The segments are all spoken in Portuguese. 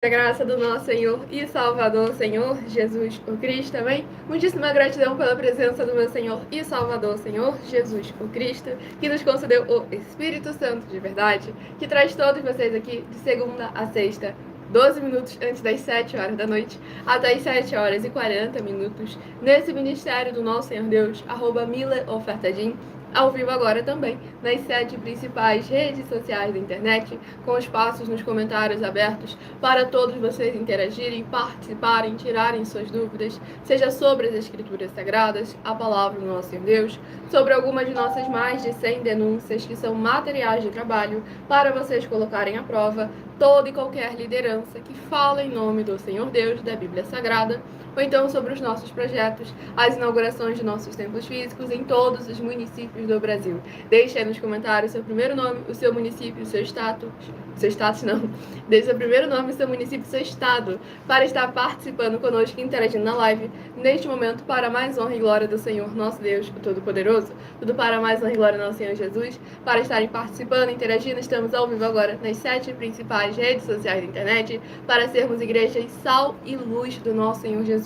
A graça do nosso Senhor e Salvador, Senhor Jesus o Cristo, amém? Muitíssima gratidão pela presença do meu Senhor e Salvador, Senhor Jesus o Cristo, que nos concedeu o Espírito Santo de verdade, que traz todos vocês aqui de segunda a sexta, 12 minutos antes das 7 horas da noite, até as 7 horas e 40 minutos, nesse ministério do nosso Senhor Deus, @mileofertadim, ao vivo agora também, nas 7 principais redes sociais da internet, com espaços nos comentários abertos para todos vocês interagirem, participarem, tirarem suas dúvidas, seja sobre as Escrituras Sagradas, a palavra do nosso Senhor Deus, sobre algumas de nossas mais de 100 denúncias que são materiais de trabalho para vocês colocarem à prova toda e qualquer liderança que fala em nome do Senhor Deus, da Bíblia Sagrada, ou então sobre os nossos projetos, as inaugurações de nossos templos físicos em todos os municípios do Brasil. Deixe aí nos comentários o seu primeiro nome, o seu município, o seu status não, deixe seu primeiro nome, o seu município, o seu estado, para estar participando conosco e interagindo na live, neste momento, para mais honra e glória do Senhor, nosso Deus, o Todo-Poderoso, tudo para mais honra e glória do nosso Senhor Jesus, para estarem participando, interagindo. Estamos ao vivo agora nas 7 principais redes sociais da internet, para sermos igreja sal e luz do nosso Senhor Jesus.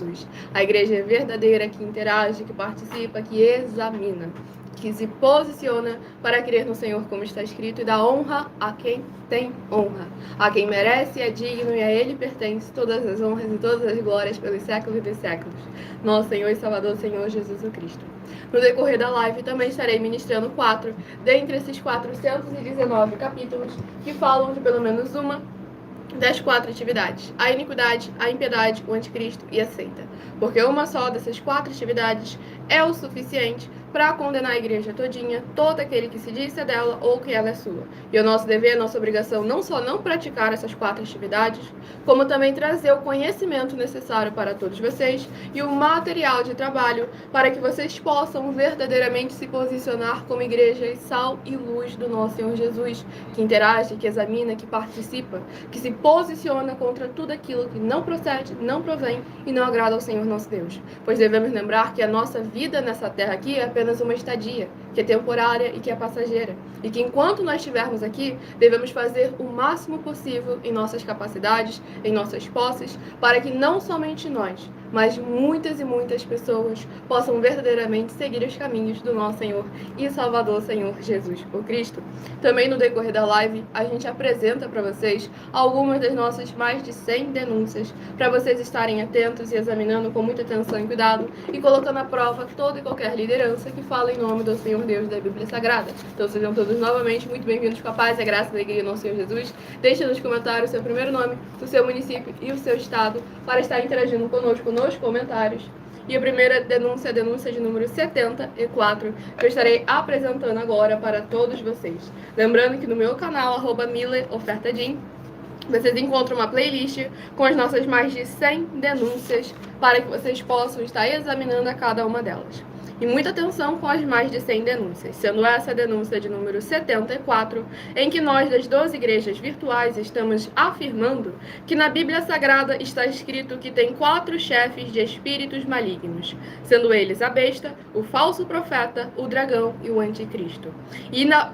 A igreja verdadeira que interage, que participa, que examina, que se posiciona para crer no Senhor, como está escrito, e dá honra a quem tem honra, a quem merece, é digno, e a Ele pertence todas as honras e todas as glórias pelos séculos dos séculos. Nosso Senhor e Salvador, Senhor Jesus o Cristo. No decorrer da live também estarei ministrando 4 dentre esses 419 capítulos que falam de pelo menos uma das 4 atividades: a iniquidade, a impiedade, o anticristo e a seita. Porque uma só dessas 4 atividades é o suficiente para condenar a igreja todinha, todo aquele que se disse dela ou que ela é sua. E o nosso dever, a nossa obrigação, não só não praticar essas 4 atividades, como também trazer o conhecimento necessário para todos vocês e o material de trabalho para que vocês possam verdadeiramente se posicionar como igreja sal e luz do nosso Senhor Jesus, que interage, que examina, que participa, que se posiciona contra tudo aquilo que não procede, não provém e não agrada ao Senhor nosso Deus. Pois devemos lembrar que a nossa vida nessa terra aqui é apenas uma estadia, que é temporária e que é passageira. E que enquanto nós estivermos aqui, devemos fazer o máximo possível em nossas capacidades, em nossas posses, para que não somente nós, mas muitas e muitas pessoas possam verdadeiramente seguir os caminhos do nosso Senhor e Salvador, Senhor Jesus o Cristo. Também no decorrer da live, a gente apresenta para vocês algumas das nossas mais de 100 denúncias, para vocês estarem atentos e examinando com muita atenção e cuidado, e colocando à prova toda e qualquer liderança que fala em nome do Senhor Deus da Bíblia Sagrada. Então sejam todos novamente muito bem-vindos com a paz e a graça da alegria do nosso Senhor Jesus. Deixe nos comentários o seu primeiro nome, o seu município e o seu estado, para estar interagindo conosco nos comentários. E a primeira denúncia é a denúncia de número 74, que eu estarei apresentando agora para todos vocês. Lembrando que no meu canal, @mileofertadim, vocês encontram uma playlist com as nossas mais de 100 denúncias para que vocês possam estar examinando a cada uma delas. E muita atenção com as mais de 100 denúncias, sendo essa a denúncia de número 74, em que nós das 12 igrejas virtuais estamos afirmando que na Bíblia Sagrada está escrito que tem 4 chefes de espíritos malignos, sendo eles a besta, o falso profeta, o dragão e o anticristo.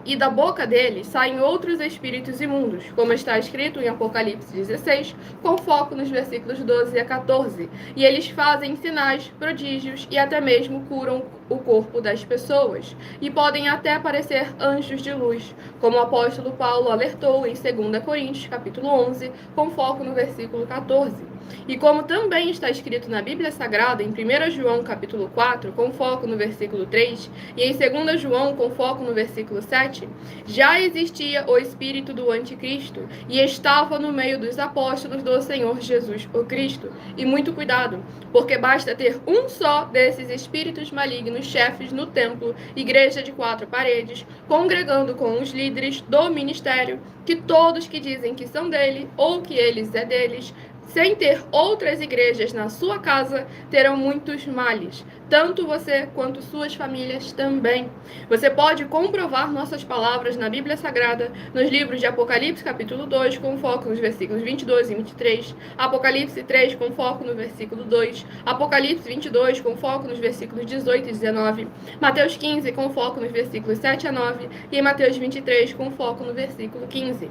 E da boca deles saem outros espíritos imundos, como está escrito em Apocalipse 16, com foco nos versículos 12 a 14, e eles fazem sinais, prodígios e até mesmo curam o corpo das pessoas, e podem até parecer anjos de luz, como o apóstolo Paulo alertou em 2 Coríntios, capítulo 11, com foco no versículo 14. E como também está escrito na Bíblia Sagrada, em 1 João, capítulo 4, com foco no versículo 3, e em 2 João, com foco no versículo 7, já existia o espírito do anticristo, e estava no meio dos apóstolos do Senhor Jesus o Cristo. E muito cuidado, porque basta ter um só desses espíritos malignos chefes no templo, igreja de 4 paredes, congregando com os líderes do ministério, que todos que dizem que são dele, ou que eles é deles, sem ter outras igrejas na sua casa, terão muitos males, tanto você quanto suas famílias também. Você pode comprovar nossas palavras na Bíblia Sagrada, nos livros de Apocalipse, capítulo 2, com foco nos versículos 22 e 23, Apocalipse 3, com foco no versículo 2, Apocalipse 22, com foco nos versículos 18 e 19, Mateus 15, com foco nos versículos 7 a 9, e em Mateus 23, com foco no versículo 15.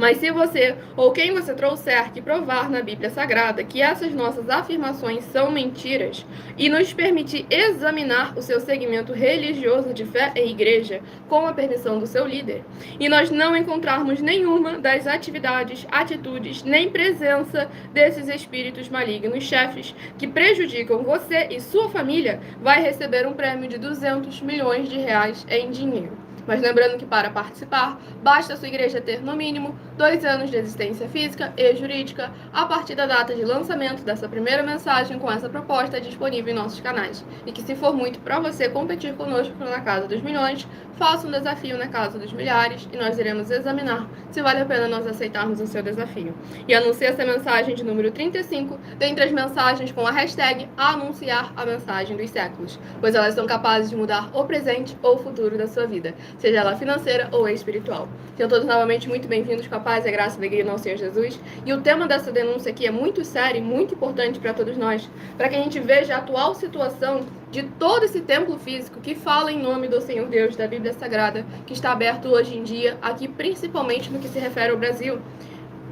Mas se você, ou quem você trouxer, que provar na Bíblia Sagrada que essas nossas afirmações são mentiras e nos permitir examinar o seu segmento religioso de fé e igreja com a permissão do seu líder, e nós não encontrarmos nenhuma das atividades, atitudes, nem presença desses espíritos malignos chefes que prejudicam você e sua família, vai receber um prêmio de 200 milhões de reais em dinheiro. Mas lembrando que para participar, basta a sua igreja ter, no mínimo, 2 anos de existência física e jurídica a partir da data de lançamento dessa primeira mensagem com essa proposta disponível em nossos canais. E que, se for muito para você competir conosco na Casa dos Milhões, faça um desafio na Casa dos Milhares e nós iremos examinar se vale a pena nós aceitarmos o seu desafio. E anuncie essa mensagem de número 35 dentre as mensagens com a hashtag anunciar a mensagem dos séculos, pois elas são capazes de mudar o presente ou o futuro da sua vida, seja ela financeira ou espiritual. Sejam todos novamente muito bem-vindos com a paz, a graça e a alegria do nosso Senhor Jesus. E o tema dessa denúncia aqui é muito sério e muito importante para todos nós, para que a gente veja a atual situação de todo esse templo físico que fala em nome do Senhor Deus, da Bíblia Sagrada, que está aberto hoje em dia, aqui principalmente no que se refere ao Brasil.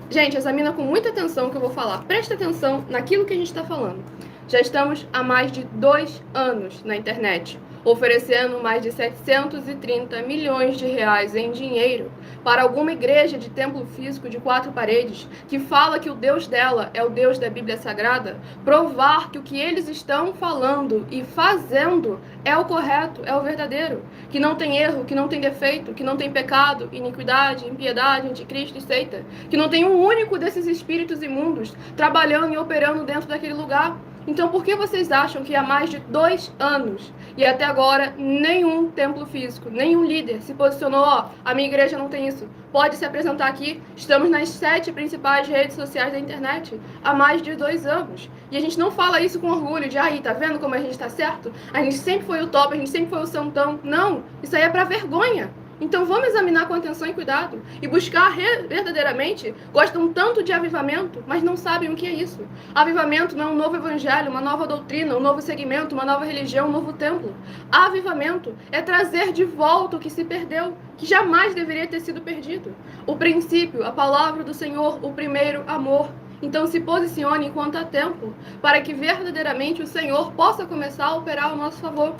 Gente, examina com muita atenção o que eu vou falar. Presta atenção naquilo que a gente está falando. Já estamos há mais de 2 anos na internet, oferecendo mais de 730 milhões de reais em dinheiro para alguma igreja de templo físico de 4 paredes que fala que o Deus dela é o Deus da Bíblia Sagrada, provar que o que eles estão falando e fazendo é o correto, é o verdadeiro, que não tem erro, que não tem defeito, que não tem pecado, iniquidade, impiedade, anticristo e seita, que não tem um único desses espíritos imundos trabalhando e operando dentro daquele lugar. Então, por que vocês acham que há mais de 2 anos e até agora nenhum templo físico, nenhum líder se posicionou, a minha igreja não tem isso, pode se apresentar aqui, estamos nas 7 principais redes sociais da internet há mais de 2 anos. E a gente não fala isso com orgulho de, aí, tá vendo como a gente tá certo? A gente sempre foi o top, a gente sempre foi o santão. Não, isso aí é pra vergonha. Então vamos examinar com atenção e cuidado e buscar verdadeiramente. Gostam tanto de avivamento, mas não sabem o que é isso. Avivamento não é um novo evangelho, uma nova doutrina, um novo segmento, uma nova religião, um novo templo. Avivamento é trazer de volta o que se perdeu, que jamais deveria ter sido perdido. O princípio, a palavra do Senhor, o primeiro amor. Então se posicione enquanto há tempo, para que verdadeiramente o Senhor possa começar a operar ao nosso favor.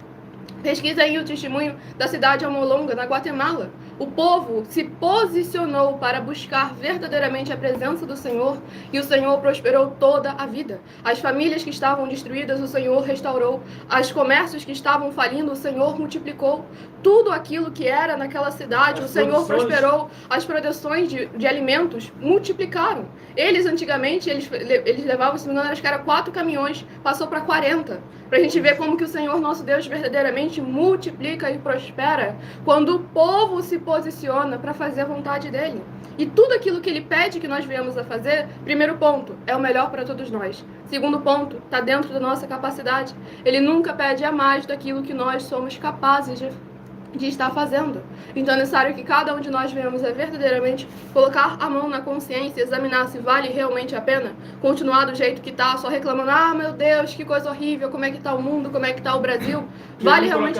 Pesquisa aí o testemunho da cidade de Almolonga, na Guatemala. O povo se posicionou para buscar verdadeiramente a presença do Senhor e o Senhor prosperou toda a vida. As famílias que estavam destruídas, o Senhor restaurou. Os comércios que estavam falindo, o Senhor multiplicou. Tudo aquilo que era naquela cidade, o Senhor prosperou. As produções de alimentos multiplicaram. Eles, antigamente, eles levavam, se não me engano, acho que era 4 caminhões, passou para 40. Para a gente ver como que o Senhor nosso Deus verdadeiramente multiplica e prospera quando o povo se posiciona para fazer a vontade dele. E tudo aquilo que ele pede que nós venhamos a fazer, primeiro ponto, é o melhor para todos nós. Segundo ponto, está dentro da nossa capacidade. Ele nunca pede a mais daquilo que nós somos capazes de estar fazendo. Então é necessário que cada um de nós venhamos a verdadeiramente colocar a mão na consciência, examinar se vale realmente a pena continuar do jeito que está, só reclamando, meu Deus, que coisa horrível, como é que está o mundo, como é que está o Brasil. Vale realmente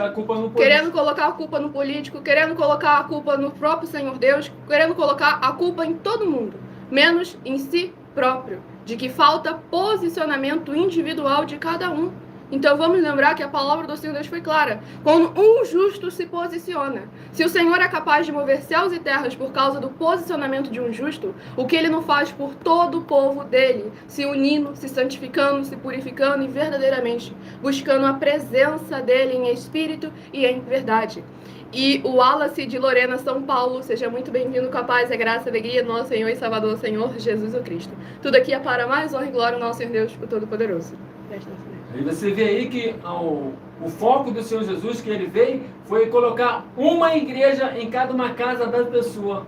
querendo colocar a culpa no político, querendo colocar a culpa no próprio Senhor Deus, querendo colocar a culpa em todo mundo, menos em si próprio, de que falta posicionamento individual de cada um. Então vamos lembrar que a palavra do Senhor Deus foi clara. Quando um justo se posiciona, se o Senhor é capaz de mover céus e terras por causa do posicionamento de um justo, o que ele não faz por todo o povo dele, se unindo, se santificando, se purificando e verdadeiramente buscando a presença dele em espírito e em verdade. E o Wallace de Lorena, São Paulo, seja muito bem-vindo com a paz, a graça e a alegria do nosso Senhor e Salvador, Senhor Jesus o Cristo. Tudo aqui é para mais honra e glória ao nosso Senhor Deus, o Todo-Poderoso. E você vê aí que o foco do Senhor Jesus, que ele veio, foi colocar uma igreja em cada uma casa da pessoa.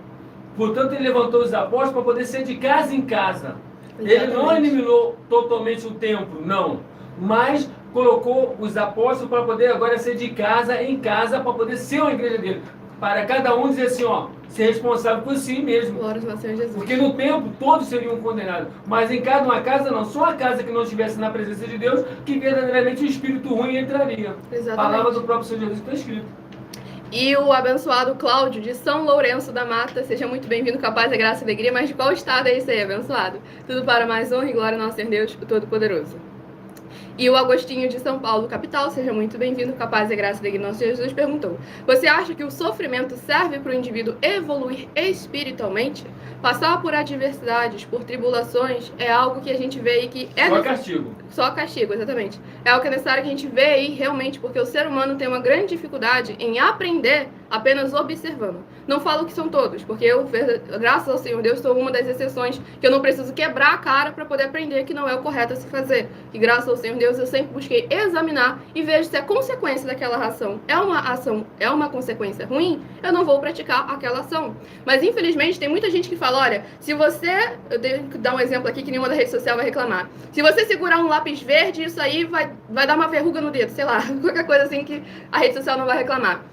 Portanto, ele levantou os apóstolos para poder ser de casa em casa. Exatamente. Ele não eliminou totalmente o templo, não. Mas colocou os apóstolos para poder agora ser de casa em casa, para poder ser uma igreja dele. Para cada um dizer assim, ser responsável por si mesmo. Glória ao Senhor Jesus. Porque no templo todos seriam condenados. Mas em cada uma casa não. Só a casa que não estivesse na presença de Deus, que verdadeiramente o espírito ruim entraria. Exatamente. Palavra do próprio Senhor Jesus que está escrito. E o abençoado Cláudio, de São Lourenço da Mata, seja muito bem-vindo, com a paz, a graça e a alegria. Mas de qual estado é esse aí, abençoado? Tudo para mais honra e glória ao nosso Senhor Deus, o Todo-Poderoso. E o Agostinho de São Paulo, capital, seja muito bem-vindo, com a paz e a graça e alegria do nosso Senhor Jesus, perguntou: você acha que o sofrimento serve para o indivíduo evoluir espiritualmente? Passar por adversidades, por tribulações, é algo que a gente vê aí que é... Só castigo. Só castigo, exatamente. É algo que é necessário que a gente vê aí realmente, porque o ser humano tem uma grande dificuldade em aprender apenas observando. Não falo que são todos, porque eu, graças ao Senhor Deus, sou uma das exceções que eu não preciso quebrar a cara para poder aprender que não é o correto a se fazer. E graças ao Senhor Deus, eu sempre busquei examinar e vejo se a consequência daquela ação, é uma consequência ruim, eu não vou praticar aquela ação. Mas infelizmente tem muita gente que fala, olha, se você, eu tenho que dar um exemplo aqui que nenhuma da rede social vai reclamar, se você segurar um lápis verde, isso aí vai dar uma verruga no dedo, sei lá, qualquer coisa assim que a rede social não vai reclamar.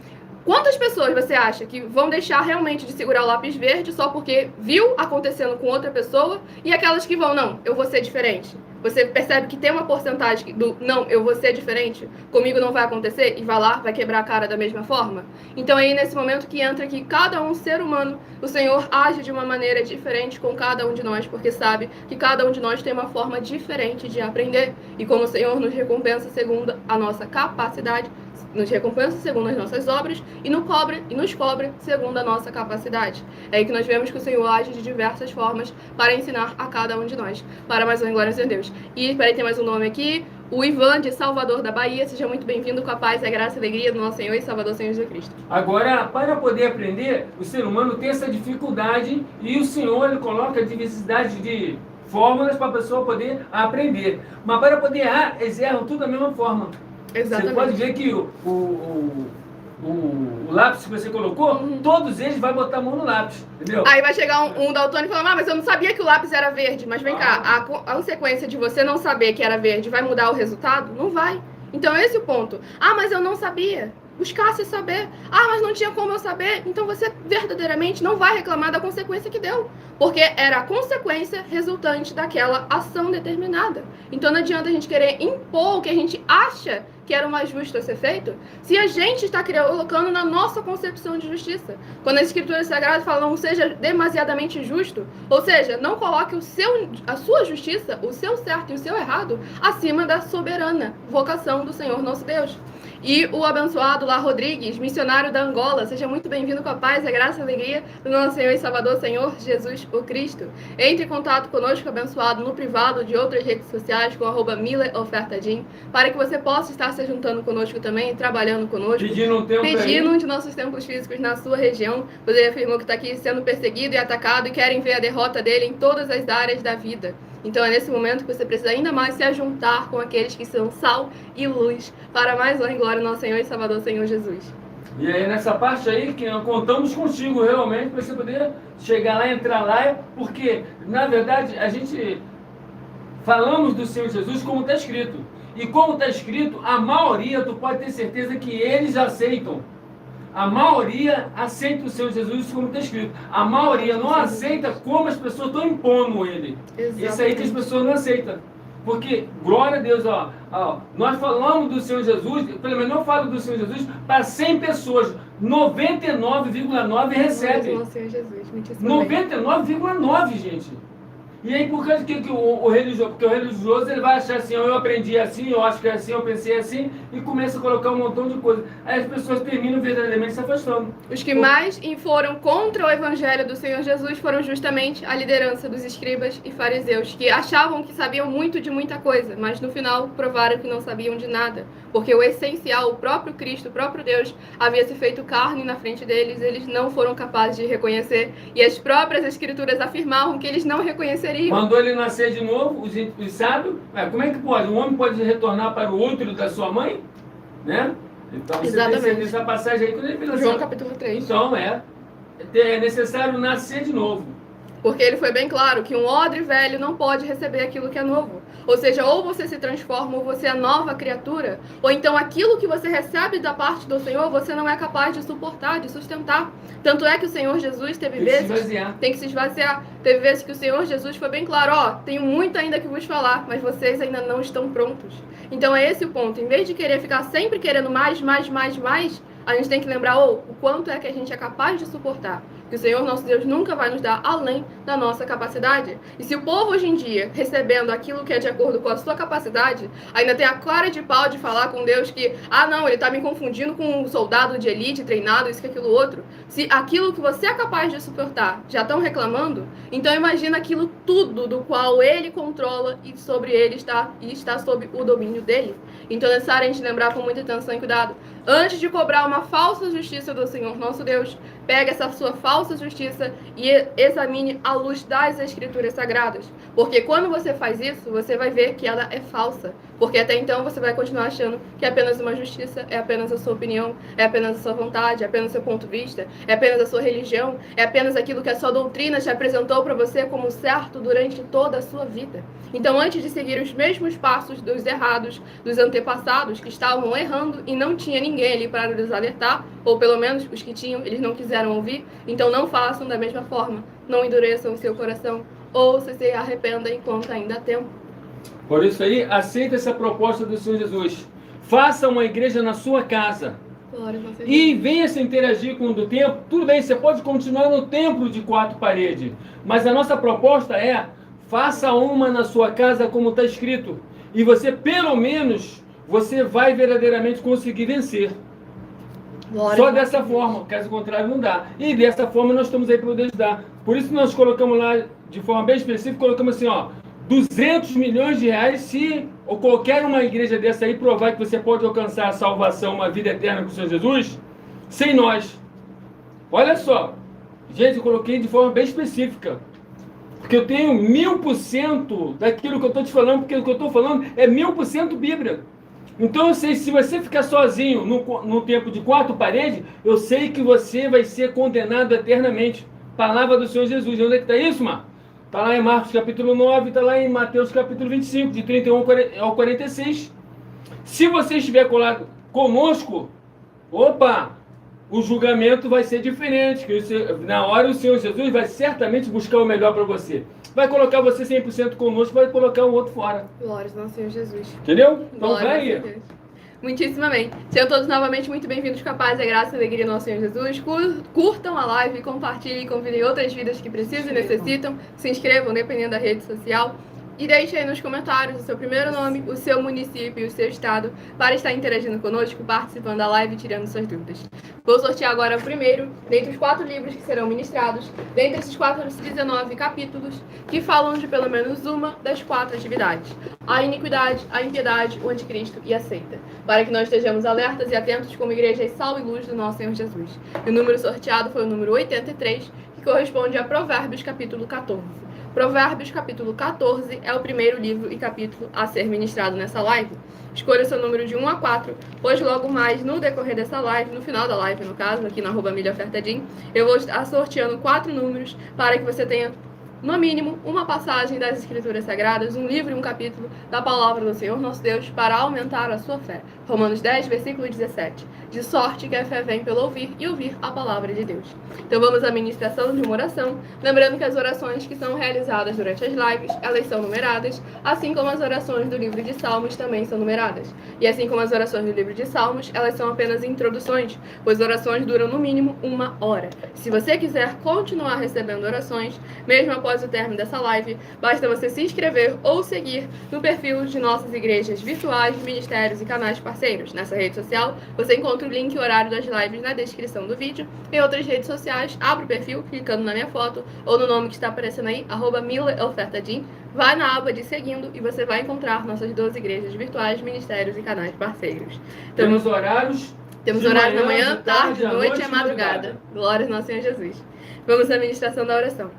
Quantas pessoas você acha que vão deixar realmente de segurar o lápis verde só porque viu acontecendo com outra pessoa, e aquelas que vão, não, eu vou ser diferente? Você percebe que tem uma porcentagem do não, eu vou ser diferente, comigo não vai acontecer, e vai lá, vai quebrar a cara da mesma forma? Então é aí nesse momento que entra que cada um ser humano, o Senhor age de uma maneira diferente com cada um de nós, porque sabe que cada um de nós tem uma forma diferente de aprender. E como o Senhor nos recompensa segundo a nossa capacidade, nos recompensa segundo as nossas obras e nos cobra segundo a nossa capacidade. É aí que nós vemos que o Senhor age de diversas formas para ensinar a cada um de nós. Para mais uma glória a Deus. E espera aí, tem mais um nome aqui, o Ivan de Salvador da Bahia. Seja muito bem-vindo, com a paz, a graça e a alegria do nosso Senhor e Salvador Senhor Jesus Cristo. Agora, para poder aprender, o ser humano tem essa dificuldade e o Senhor ele coloca a diversidade de fórmulas para a pessoa poder aprender. Mas para poder errar, eles erram tudo da mesma forma. Exatamente. Você pode ver que o lápis que você colocou, todos eles vai botar a mão no lápis, entendeu? Aí vai chegar um daltônico e falar, mas eu não sabia que o lápis era verde. Mas vem cá, a consequência de você não saber que era verde vai mudar o resultado? Não vai. Então esse é o ponto. Ah, mas eu não sabia. Buscasse saber. Ah, mas não tinha como eu saber. Então você verdadeiramente não vai reclamar da consequência que deu. Porque era a consequência resultante daquela ação determinada. Então não adianta a gente querer impor o que a gente acha que era o mais justo a ser feito, se a gente está colocando na nossa concepção de justiça. Quando as escrituras sagradas falam, não seja demasiadamente justo, ou seja, não coloque a sua justiça, o seu certo e o seu errado, acima da soberana vocação do Senhor nosso Deus. E o abençoado lá, Rodrigues, missionário da Angola, seja muito bem-vindo, com a paz, a graça e a alegria do nosso Senhor e Salvador, Senhor Jesus o Cristo. Entre em contato conosco, abençoado, no privado de outras redes sociais, com @MillerOfertaDim, para que você possa estar se juntando conosco também, trabalhando conosco, pedindo um de nossos templos físicos na sua região. Você afirmou que está aqui sendo perseguido e atacado e querem ver a derrota dele em todas as áreas da vida. Então é nesse momento que você precisa ainda mais se ajuntar com aqueles que são sal e luz, para mais honra e glória do nosso Senhor e Salvador, Senhor Jesus. E aí nessa parte aí que nós contamos contigo realmente para você poder chegar lá, entrar lá, porque na verdade a gente falamos do Senhor Jesus como está escrito. E como está escrito, a maioria, tu pode ter certeza que eles aceitam. A maioria aceita o Senhor Jesus como está escrito. A maioria não aceita como as pessoas estão impondo ele. Exatamente. Isso aí que as pessoas não aceitam. Porque, glória a Deus, nós falamos do Senhor Jesus, pelo menos eu falo do Senhor Jesus, para 100 pessoas, 99,9 recebem. 99,9, gente. E aí, por causa que o religioso, porque o religioso ele vai achar assim, eu aprendi assim, eu acho que é assim, eu pensei assim, e começa a colocar um montão de coisas. Aí as pessoas terminam verdadeiramente se afastando. Os que mais foram contra o evangelho do Senhor Jesus foram justamente a liderança dos escribas e fariseus, que achavam que sabiam muito de muita coisa, mas no final provaram que não sabiam de nada. Porque o essencial, o próprio Cristo, o próprio Deus, havia se feito carne na frente deles, eles não foram capazes de reconhecer, e as próprias escrituras afirmavam que eles não reconheceriam. Mandou ele nascer de novo, os sábios, como é que pode? Um homem pode retornar para o útero da sua mãe? Né? Então você tem essa passagem aí, quando ele fez João capítulo 3. Então é necessário nascer de novo. Porque ele foi bem claro que um odre velho não pode receber aquilo que é novo. Ou seja, ou você se transforma ou você é nova criatura, ou então aquilo que você recebe da parte do Senhor, você não é capaz de suportar, de sustentar. Tanto é que o Senhor Jesus teve vezes... Tem que se esvaziar. Teve vezes que o Senhor Jesus foi bem claro, tenho muito ainda que vos falar, mas vocês ainda não estão prontos. Então é esse o ponto. Em vez de querer ficar sempre querendo mais, a gente tem que lembrar o quanto é que a gente é capaz de suportar. Que o Senhor nosso Deus nunca vai nos dar além da nossa capacidade. E se o povo hoje em dia, recebendo aquilo que é de acordo com a sua capacidade, ainda tem a cara de pau de falar com Deus que, não, ele está me confundindo com um soldado de elite treinado, isso que aquilo outro. Se aquilo que você é capaz de suportar já estão reclamando, então imagina aquilo tudo do qual ele controla e sobre ele está sob o domínio dele. Então é necessário a gente lembrar com muita atenção e cuidado. Antes de cobrar uma falsa justiça do Senhor nosso Deus, pega essa sua falsa justiça e examine à luz das Escrituras Sagradas. Porque quando você faz isso, você vai ver que ela é falsa. Porque até então você vai continuar achando que é apenas uma justiça, é apenas a sua opinião, é apenas a sua vontade, é apenas o seu ponto de vista, é apenas a sua religião, é apenas aquilo que a sua doutrina te apresentou para você como certo durante toda a sua vida. Então, antes de seguir os mesmos passos dos errados, dos antepassados que estavam errando e não tinha ninguém ali para lhes alertar, ou pelo menos os que tinham, eles não quiseram ouvir, então não façam da mesma forma, não endureçam o seu coração, ou se arrependam enquanto ainda há tempo. Por isso aí, aceita essa proposta do Senhor Jesus. Faça uma igreja na sua casa. E venha se interagir com o do templo. Tudo bem, você pode continuar no templo de 4 paredes. Mas a nossa proposta é, faça uma na sua casa como está escrito. E você, pelo menos, você vai verdadeiramente conseguir vencer. Só dessa forma, caso contrário não dá. E dessa forma nós estamos aí para poder ajudar. Por isso nós colocamos lá, de forma bem específica, colocamos assim, 200 milhões de reais se ou qualquer uma igreja dessa aí provar que você pode alcançar a salvação, uma vida eterna com o Senhor Jesus, sem nós. Olha só, gente, eu coloquei de forma bem específica, porque eu tenho 1000% daquilo que eu estou te falando, porque o que eu estou falando é 1000% Bíblia. Então eu sei, se você ficar sozinho no tempo de 4 paredes, eu sei que você vai ser condenado eternamente. Palavra do Senhor Jesus. Onde é que está isso, Mar? Está lá em Marcos capítulo 9, está lá em Mateus capítulo 25, de 31 ao 46. Se você estiver colado conosco, o julgamento vai ser diferente. Na hora o Senhor Jesus vai certamente buscar o melhor para você. Vai colocar você 100% conosco, vai colocar o outro fora. Glórias ao Senhor Jesus. Entendeu? Então vai aí. Muitíssimo bem. Sejam todos novamente muito bem-vindos com a paz, a graça e a alegria do nosso Senhor Jesus. Curtam a live, compartilhem e convidem outras vidas que precisam e necessitam. Se inscrevam, dependendo da rede social. E deixe aí nos comentários o seu primeiro nome, o seu município e o seu estado para estar interagindo conosco, participando da live e tirando suas dúvidas. Vou sortear agora o primeiro, dentre os 4 livros que serão ministrados, dentre esses 19 capítulos, que falam de pelo menos uma das 4 atividades: a iniquidade, a impiedade, o anticristo e a seita, para que nós estejamos alertas e atentos como igreja e sal e luz do nosso Senhor Jesus. E o número sorteado foi o número 83, que corresponde a Provérbios capítulo 14. Provérbios capítulo 14 é o primeiro livro e capítulo a ser ministrado nessa live. Escolha o seu número de 1 a 4, pois logo mais no decorrer dessa live, no final da live no caso, aqui na @milhaofertadim, eu vou estar sorteando 4 números para que você tenha, no mínimo, uma passagem das Escrituras Sagradas, um livro e um capítulo da Palavra do Senhor nosso Deus para aumentar a sua fé. Romanos 10, versículo 17. De sorte que a fé vem pelo ouvir e ouvir a Palavra de Deus. Então vamos à ministração de uma oração, lembrando que as orações que são realizadas durante as lives, elas são numeradas, assim como as orações do livro de Salmos também são numeradas. E assim como as orações do livro de Salmos, elas são apenas introduções, pois orações duram no mínimo 1 hora. Se você quiser continuar recebendo orações, mesmo após o término dessa live, basta você se inscrever ou seguir no perfil de nossas igrejas virtuais, ministérios e canais parceiros. Nessa rede social, você encontra o link e o horário das lives na descrição do vídeo. Em outras redes sociais, abre o perfil clicando na minha foto ou no nome que está aparecendo aí, @milhaofertadim. Vai na aba de seguindo e você vai encontrar nossas 12 igrejas virtuais, ministérios e canais parceiros. Temos horários? Temos horário da manhã, tarde, noite e madrugada. Glórias ao nosso Senhor Jesus. Vamos à ministração da oração.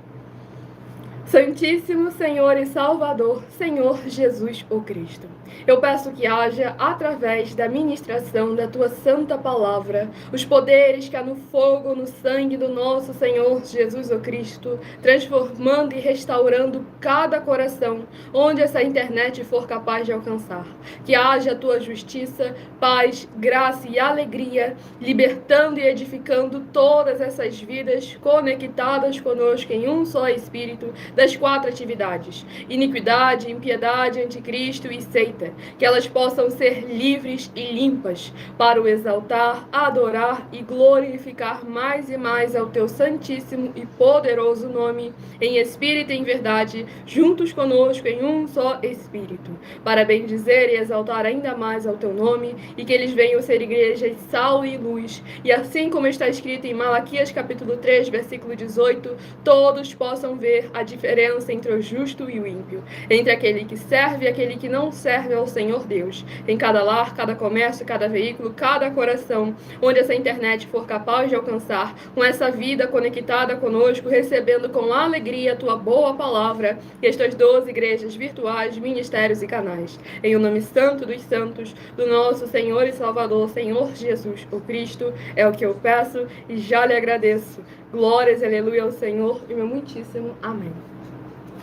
Santíssimo Senhor e Salvador, Senhor Jesus o Cristo, eu peço que haja, através da ministração da Tua Santa Palavra, os poderes que há no fogo, no sangue do nosso Senhor Jesus o Cristo, transformando e restaurando cada coração, onde essa internet for capaz de alcançar. Que haja a Tua justiça, paz, graça e alegria, libertando e edificando todas essas vidas conectadas conosco em um só Espírito, das 4 atividades: iniquidade, impiedade, anticristo e seita, que elas possam ser livres e limpas para o exaltar, adorar e glorificar mais e mais ao teu santíssimo e poderoso nome, em espírito e em verdade, juntos conosco em um só espírito, para bendizer e exaltar ainda mais ao teu nome, e que eles venham ser igrejas sal e luz, e assim como está escrito em Malaquias capítulo 3, versículo 18, todos possam ver a diferença entre o justo e o ímpio, entre aquele que serve e aquele que não serve ao Senhor Deus, em cada lar, cada comércio, cada veículo, cada coração, onde essa internet for capaz de alcançar, com essa vida conectada conosco, recebendo com alegria a tua boa palavra e as tuas 12 igrejas virtuais, ministérios e canais. Em o nome santo dos santos, do nosso Senhor e Salvador, Senhor Jesus, o Cristo, é o que eu peço e já lhe agradeço. Glórias, aleluia ao Senhor e meu muitíssimo amém.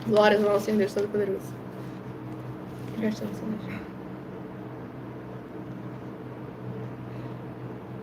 Glórias ao nosso Senhor Deus Todo-Poderoso.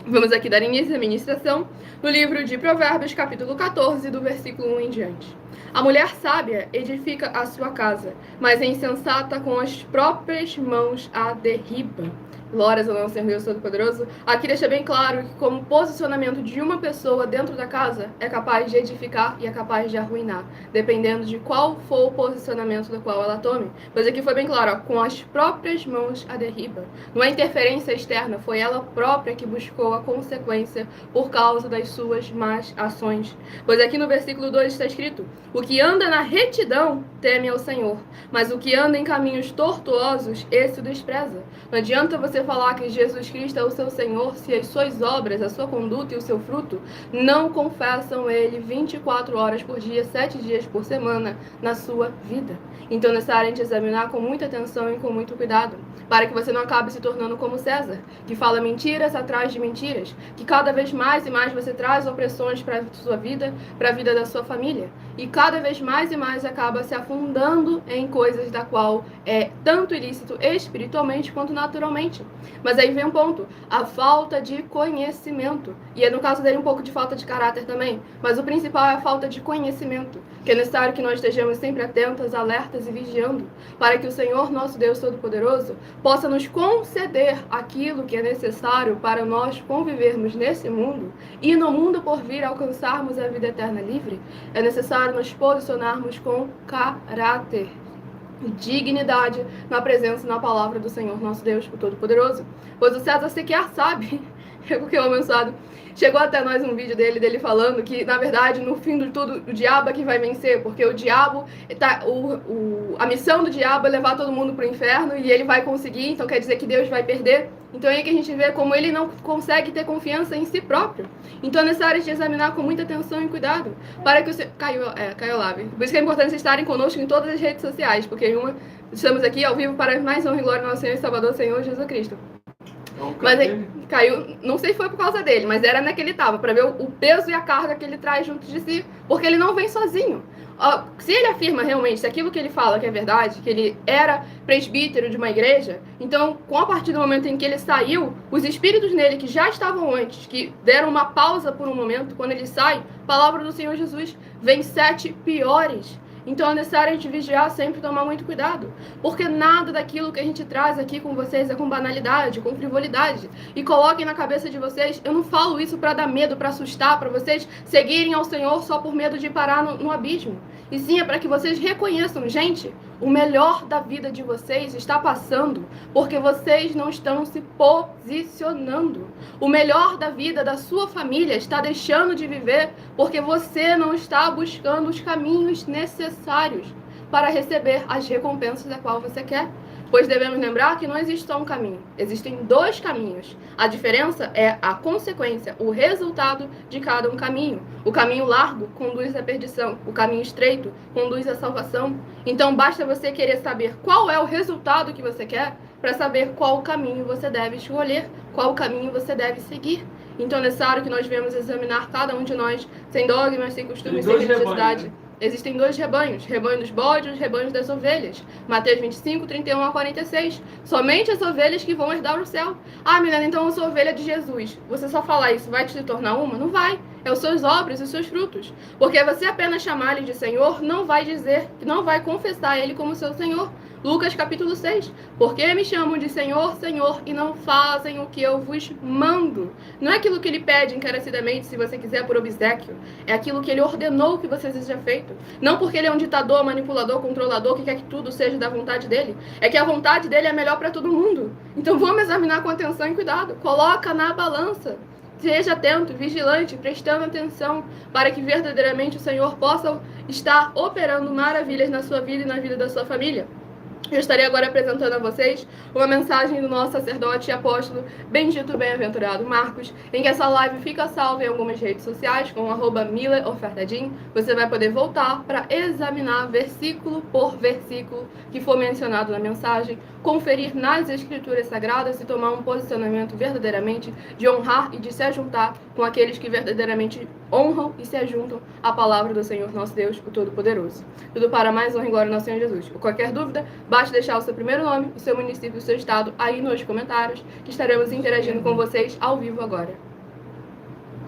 Vamos aqui dar início à ministração no livro de Provérbios, capítulo 14, do versículo 1 em diante. A mulher sábia edifica a sua casa, mas a insensata com as próprias mãos a derriba. Glórias ao nosso Senhor Deus Todo-Poderoso. Aqui deixa bem claro que como posicionamento de uma pessoa dentro da casa é capaz de edificar e é capaz de arruinar, dependendo de qual for o posicionamento do qual ela tome. Pois aqui foi bem claro, ó, com as próprias mãos a derriba. Não é interferência externa, foi ela própria que buscou a consequência por causa das suas más ações. Pois aqui no versículo 2 está escrito: o que anda na retidão teme ao Senhor, mas o que anda em caminhos tortuosos, esse o despreza. Não adianta você falar que Jesus Cristo é o seu Senhor se as suas obras, a sua conduta e o seu fruto não confessam Ele 24 horas por dia, 7 dias por semana na sua vida. Então, é necessário a gente examinar com muita atenção e com muito cuidado, para que você não acabe se tornando como César, que fala mentiras atrás de mentiras, que cada vez mais e mais você traz opressões para a sua vida, para a vida da sua família, e cada vez mais e mais acaba se afundando em coisas da qual é tanto ilícito espiritualmente quanto naturalmente. Mas aí vem um ponto, a falta de conhecimento, e é no caso dele um pouco de falta de caráter também, mas o principal é a falta de conhecimento, que é necessário que nós estejamos sempre atentos, alertas e vigiando, para que o Senhor, nosso Deus Todo-Poderoso, possa nos conceder aquilo que é necessário para nós convivermos nesse mundo e no mundo por vir alcançarmos a vida eterna livre. É necessário nos posicionarmos com caráter e dignidade na presença e na palavra do Senhor, nosso Deus Todo-Poderoso. Pois o César sequer sabe o que é abençoado. Chegou até nós um vídeo dele falando que, na verdade, no fim de tudo, o diabo é que vai vencer, porque o diabo, a missão do diabo é levar todo mundo para o inferno e ele vai conseguir, então quer dizer que Deus vai perder. Então é aí que a gente vê como ele não consegue ter confiança em si próprio. Então é necessário te examinar com muita atenção e cuidado, para que o caiu lá. Por isso que é importante vocês estarem conosco em todas as redes sociais, porque estamos aqui ao vivo para mais honra e glória do nosso Senhor e Salvador, Senhor Jesus Cristo. Mas aí, caiu, não sei se foi por causa dele, mas era naquele estava, para ver o peso e a carga que ele traz junto de si, porque ele não vem sozinho. Se ele afirma realmente se aquilo que ele fala que é verdade, que ele era presbítero de uma igreja, então, a partir do momento em que ele saiu, os espíritos nele que já estavam antes, que deram uma pausa por um momento, quando ele sai, palavra do Senhor Jesus, vem 7 piores. Então é necessário a gente vigiar sempre, tomar muito cuidado, porque nada daquilo que a gente traz aqui com vocês é com banalidade, com frivolidade. E coloquem na cabeça de vocês, eu não falo isso para dar medo, para assustar, para vocês seguirem ao Senhor só por medo de parar no abismo. E sim, é para que vocês reconheçam, gente, o melhor da vida de vocês está passando porque vocês não estão se posicionando. O melhor da vida da sua família está deixando de viver porque você não está buscando os caminhos necessários para receber as recompensas da qual você quer. Pois devemos lembrar que não existe só um caminho, existem 2 caminhos. A diferença é a consequência, o resultado de cada um caminho. O caminho largo conduz à perdição, o caminho estreito conduz à salvação. Então basta você querer saber qual é o resultado que você quer para saber qual caminho você deve escolher, qual caminho você deve seguir. Então é necessário que nós venhamos examinar cada um de nós, sem dogmas, sem costumes, sem religiosidade. Existem 2 rebanhos, rebanho dos bodes e os rebanhos das ovelhas. Mateus 25, 31 a 46. Somente as ovelhas que vão herdar o céu. Ah, Milena, então eu sou ovelha de Jesus. Você só falar isso vai te tornar uma? Não vai. é os seus obras e os seus frutos. Porque você apenas chamar Ele de Senhor não vai dizer, não vai confessar Ele como seu Senhor. Lucas capítulo 6. Porque me chamam de Senhor, Senhor, e não fazem o que eu vos mando. Não é aquilo que Ele pede encarecidamente, se você quiser, por obséquio. É aquilo que Ele ordenou que você seja feito. Não porque Ele é um ditador, manipulador, controlador, que quer que tudo seja da vontade dEle. É que a vontade dEle é melhor para todo mundo. Então vamos examinar com atenção e cuidado. Coloca na balança. Seja atento, vigilante, prestando atenção, para que verdadeiramente o Senhor possa estar operando maravilhas na sua vida e na vida da sua família. Eu estarei agora apresentando a vocês uma mensagem do nosso sacerdote e apóstolo, bendito bem-aventurado Marcos, em que essa live fica salva em algumas redes sociais, com @MillerOfertadim. Você vai poder voltar para examinar versículo por versículo que for mencionado na mensagem, conferir nas escrituras sagradas e tomar um posicionamento verdadeiramente de honrar e de se ajuntar com aqueles que verdadeiramente honram e se ajuntam à palavra do Senhor nosso Deus, o Todo-Poderoso. Tudo para mais honra e glória ao nosso Senhor Jesus. Por qualquer dúvida, basta deixar o seu primeiro nome, o seu município e o seu estado aí nos comentários, que estaremos interagindo com vocês ao vivo agora.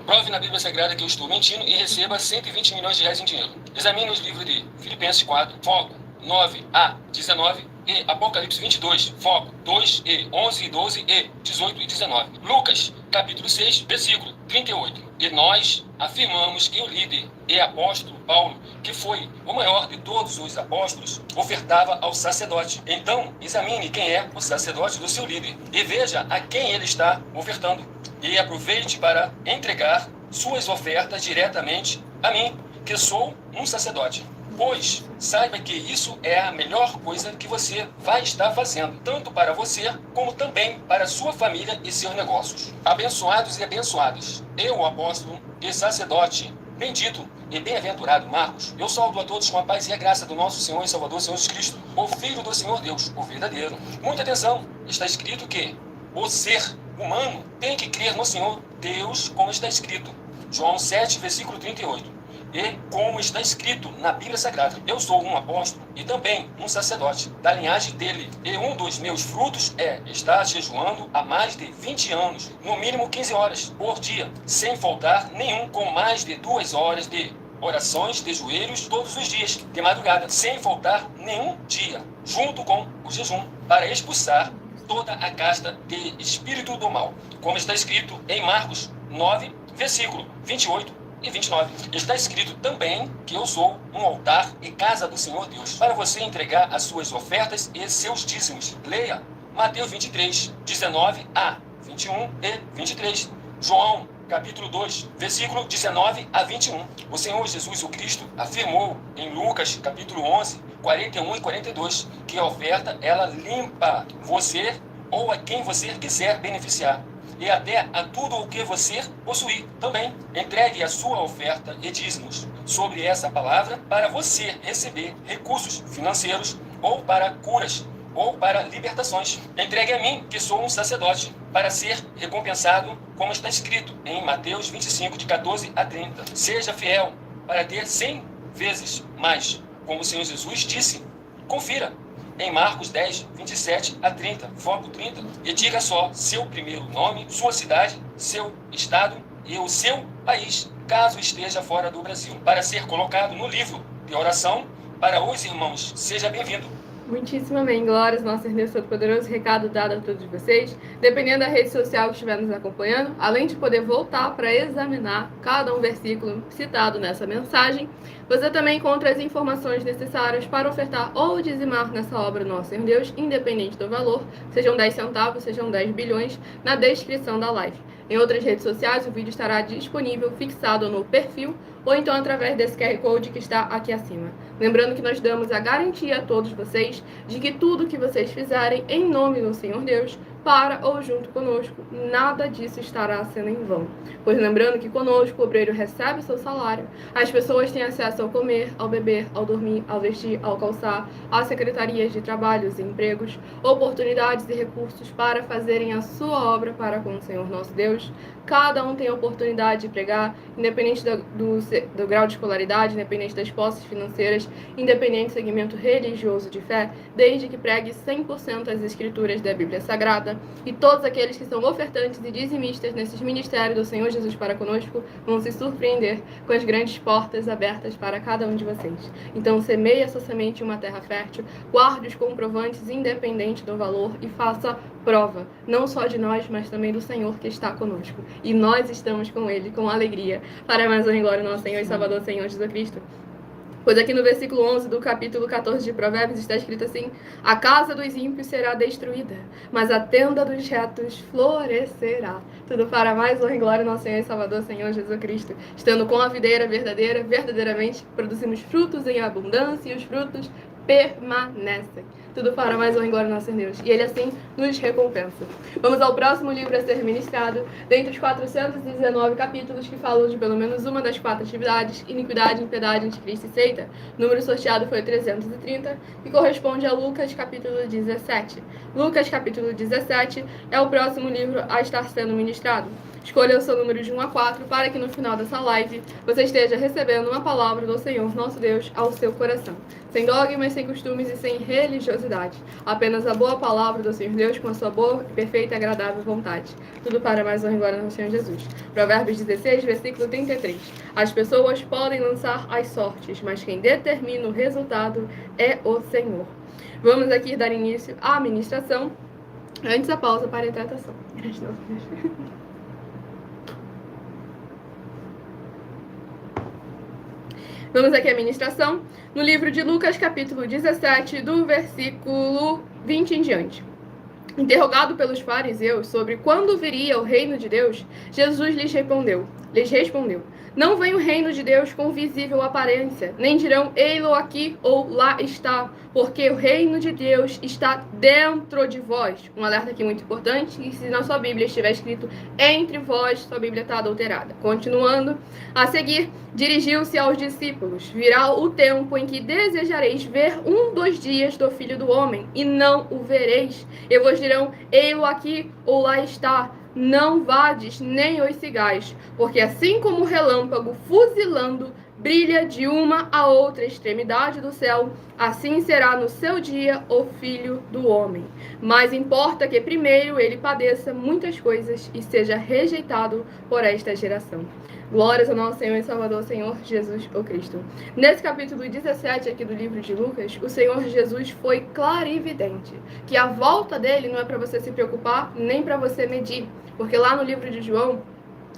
Prove na Bíblia Sagrada que eu estou mentindo e receba 120 milhões de reais em dinheiro. Examine os livros de Filipenses 4, foco 9 a 19 e Apocalipse 22, foco 2 e 11 e 12 e 18 e 19. Lucas, capítulo 6, versículo 38. E nós afirmamos que o líder e apóstolo Paulo, que foi o maior de todos os apóstolos, ofertava ao sacerdote. Então, examine quem é o sacerdote do seu líder e veja a quem ele está ofertando. E aproveite para entregar suas ofertas diretamente a mim, que sou um sacerdote. Pois saiba que isso é a melhor coisa que você vai estar fazendo, tanto para você, como também para sua família e seus negócios. Abençoados e abençoadas, eu, o apóstolo e sacerdote, bendito e bem-aventurado Marcos, eu saúdo a todos com a paz e a graça do nosso Senhor e Salvador Jesus Cristo, o Filho do Senhor Deus, o verdadeiro. Muita atenção, está escrito que o ser humano tem que crer no Senhor Deus, como está escrito. João 7, versículo 38. E como está escrito na Bíblia Sagrada, eu sou um apóstolo e também um sacerdote da linhagem dele. E um dos meus frutos é estar jejuando há mais de 20 anos, no mínimo 15 horas por dia, sem faltar nenhum, com mais de 2 horas de orações de joelhos todos os dias, de madrugada, sem faltar nenhum dia, junto com o jejum, para expulsar toda a casta de espírito do mal. Como está escrito em Marcos 9, versículo 28 e 29. Está escrito também que eu sou um altar e casa do Senhor Deus, para você entregar as suas ofertas e seus dízimos. Leia Mateus 23, 19 a 21 e 23. João, capítulo 2, versículo 19 a 21. O Senhor Jesus, o Cristo, afirmou em Lucas, capítulo 11, 41 e 42, que a oferta, ela limpa você ou a quem você quiser beneficiar. E até a tudo o que você possuir também. Entregue a sua oferta e dízimos sobre essa palavra para você receber recursos financeiros ou para curas ou para libertações. Entregue a mim, que sou um sacerdote, para ser recompensado, como está escrito em Mateus 25, de 14 a 30. Seja fiel para ter 100 vezes mais, como o Senhor Jesus disse. Confira em Marcos 10, 27 a 30, foco 30, e diga só seu primeiro nome, sua cidade, seu estado e o seu país, caso esteja fora do Brasil, para ser colocado no livro de oração para os irmãos. Seja bem-vindo. Muitíssimo amém. Glórias, nosso Senhor Deus Todo-Poderoso. Recado dado a todos vocês. Dependendo da rede social que estiver nos acompanhando, além de poder voltar para examinar cada um versículo citado nessa mensagem, você também encontra as informações necessárias para ofertar ou dizimar nessa obra do nosso Senhor Deus, independente do valor, sejam 10 centavos, sejam 10 bilhões, na descrição da live. Em outras redes sociais, o vídeo estará disponível, fixado no perfil, ou então através desse QR Code que está aqui acima. Lembrando que nós damos a garantia a todos vocês de que tudo que vocês fizerem em nome do Senhor Deus, para ou junto conosco, nada disso estará sendo em vão. Pois lembrando que conosco o obreiro recebe seu salário, as pessoas têm acesso ao comer, ao beber, ao dormir, ao vestir, ao calçar, às secretarias de trabalhos e empregos, oportunidades e recursos para fazerem a sua obra para com o Senhor nosso Deus. Cada um tem a oportunidade de pregar, independente do grau de escolaridade, independente das posses financeiras, independente do segmento religioso de fé, desde que pregue 100% as escrituras da Bíblia Sagrada, Paulista e todos aqueles que são ofertantes e dizimistas nesses ministérios do Senhor Jesus para conosco vão se surpreender com as grandes portas abertas para cada um de vocês. Então, semeie a sua semente em uma terra fértil, guarde os comprovantes independente do valor e faça prova, não só de nós, mas também do Senhor que está conosco. E nós estamos com Ele, com alegria, para mais honra e glória nosso Senhor e Salvador, Senhor Jesus Cristo. Pois aqui no versículo 11 do capítulo 14 de Provérbios está escrito assim: a casa dos ímpios será destruída, mas a tenda dos retos florescerá. Tudo para mais honra e glória nosso Senhor e Salvador, Senhor Jesus Cristo. Estando com a videira verdadeira, verdadeiramente produzimos frutos em abundância e os frutos permanecem. Tudo para mais honra e glória nosso Deus. E Ele assim nos recompensa. Vamos ao próximo livro a ser ministrado, dentre os 419 capítulos que falam de pelo menos uma das 4 atividades: iniquidade, impiedade, anticristo e seita. O número sorteado foi 330 e corresponde a Lucas capítulo 17. Lucas capítulo 17 é o próximo livro a estar sendo ministrado. Escolha o seu número de 1 a 4 para que no final dessa live você esteja recebendo uma palavra do Senhor nosso Deus ao seu coração. Sem dogmas, sem costumes e sem religiosidade. Apenas a boa palavra do Senhor Deus com a sua boa, perfeita e agradável vontade. Tudo para mais honra e glória no Senhor Jesus. Provérbios 16, versículo 33. As pessoas podem lançar as sortes, mas quem determina o resultado é o Senhor. Vamos aqui dar início à ministração. Antes a pausa para a hidratação. Vamos aqui à ministração, no livro de Lucas, capítulo 17, do versículo 20 em diante. Interrogado pelos fariseus sobre quando viria o reino de Deus, Jesus lhes respondeu, não vem o reino de Deus com visível aparência, nem dirão, ei-lo aqui ou lá está, porque o reino de Deus está dentro de vós. Um alerta aqui muito importante, que se na sua Bíblia estiver escrito entre vós, sua Bíblia está adulterada. Continuando, a seguir, dirigiu-se aos discípulos, virá o tempo em que desejareis ver um dos dias do Filho do Homem, e não o vereis, e vos dirão, ei-lo aqui ou lá está. Não vades nem os sigais, porque assim como o relâmpago fuzilando brilha de uma a outra extremidade do céu, assim será no seu dia o Filho do Homem. Mas importa que primeiro ele padeça muitas coisas e seja rejeitado por esta geração. Glórias ao nosso Senhor e Salvador, Senhor Jesus o Cristo. Nesse capítulo 17 aqui do livro de Lucas, o Senhor Jesus foi clarividente, que a volta dele não é para você se preocupar, nem para você medir, porque lá no livro de João,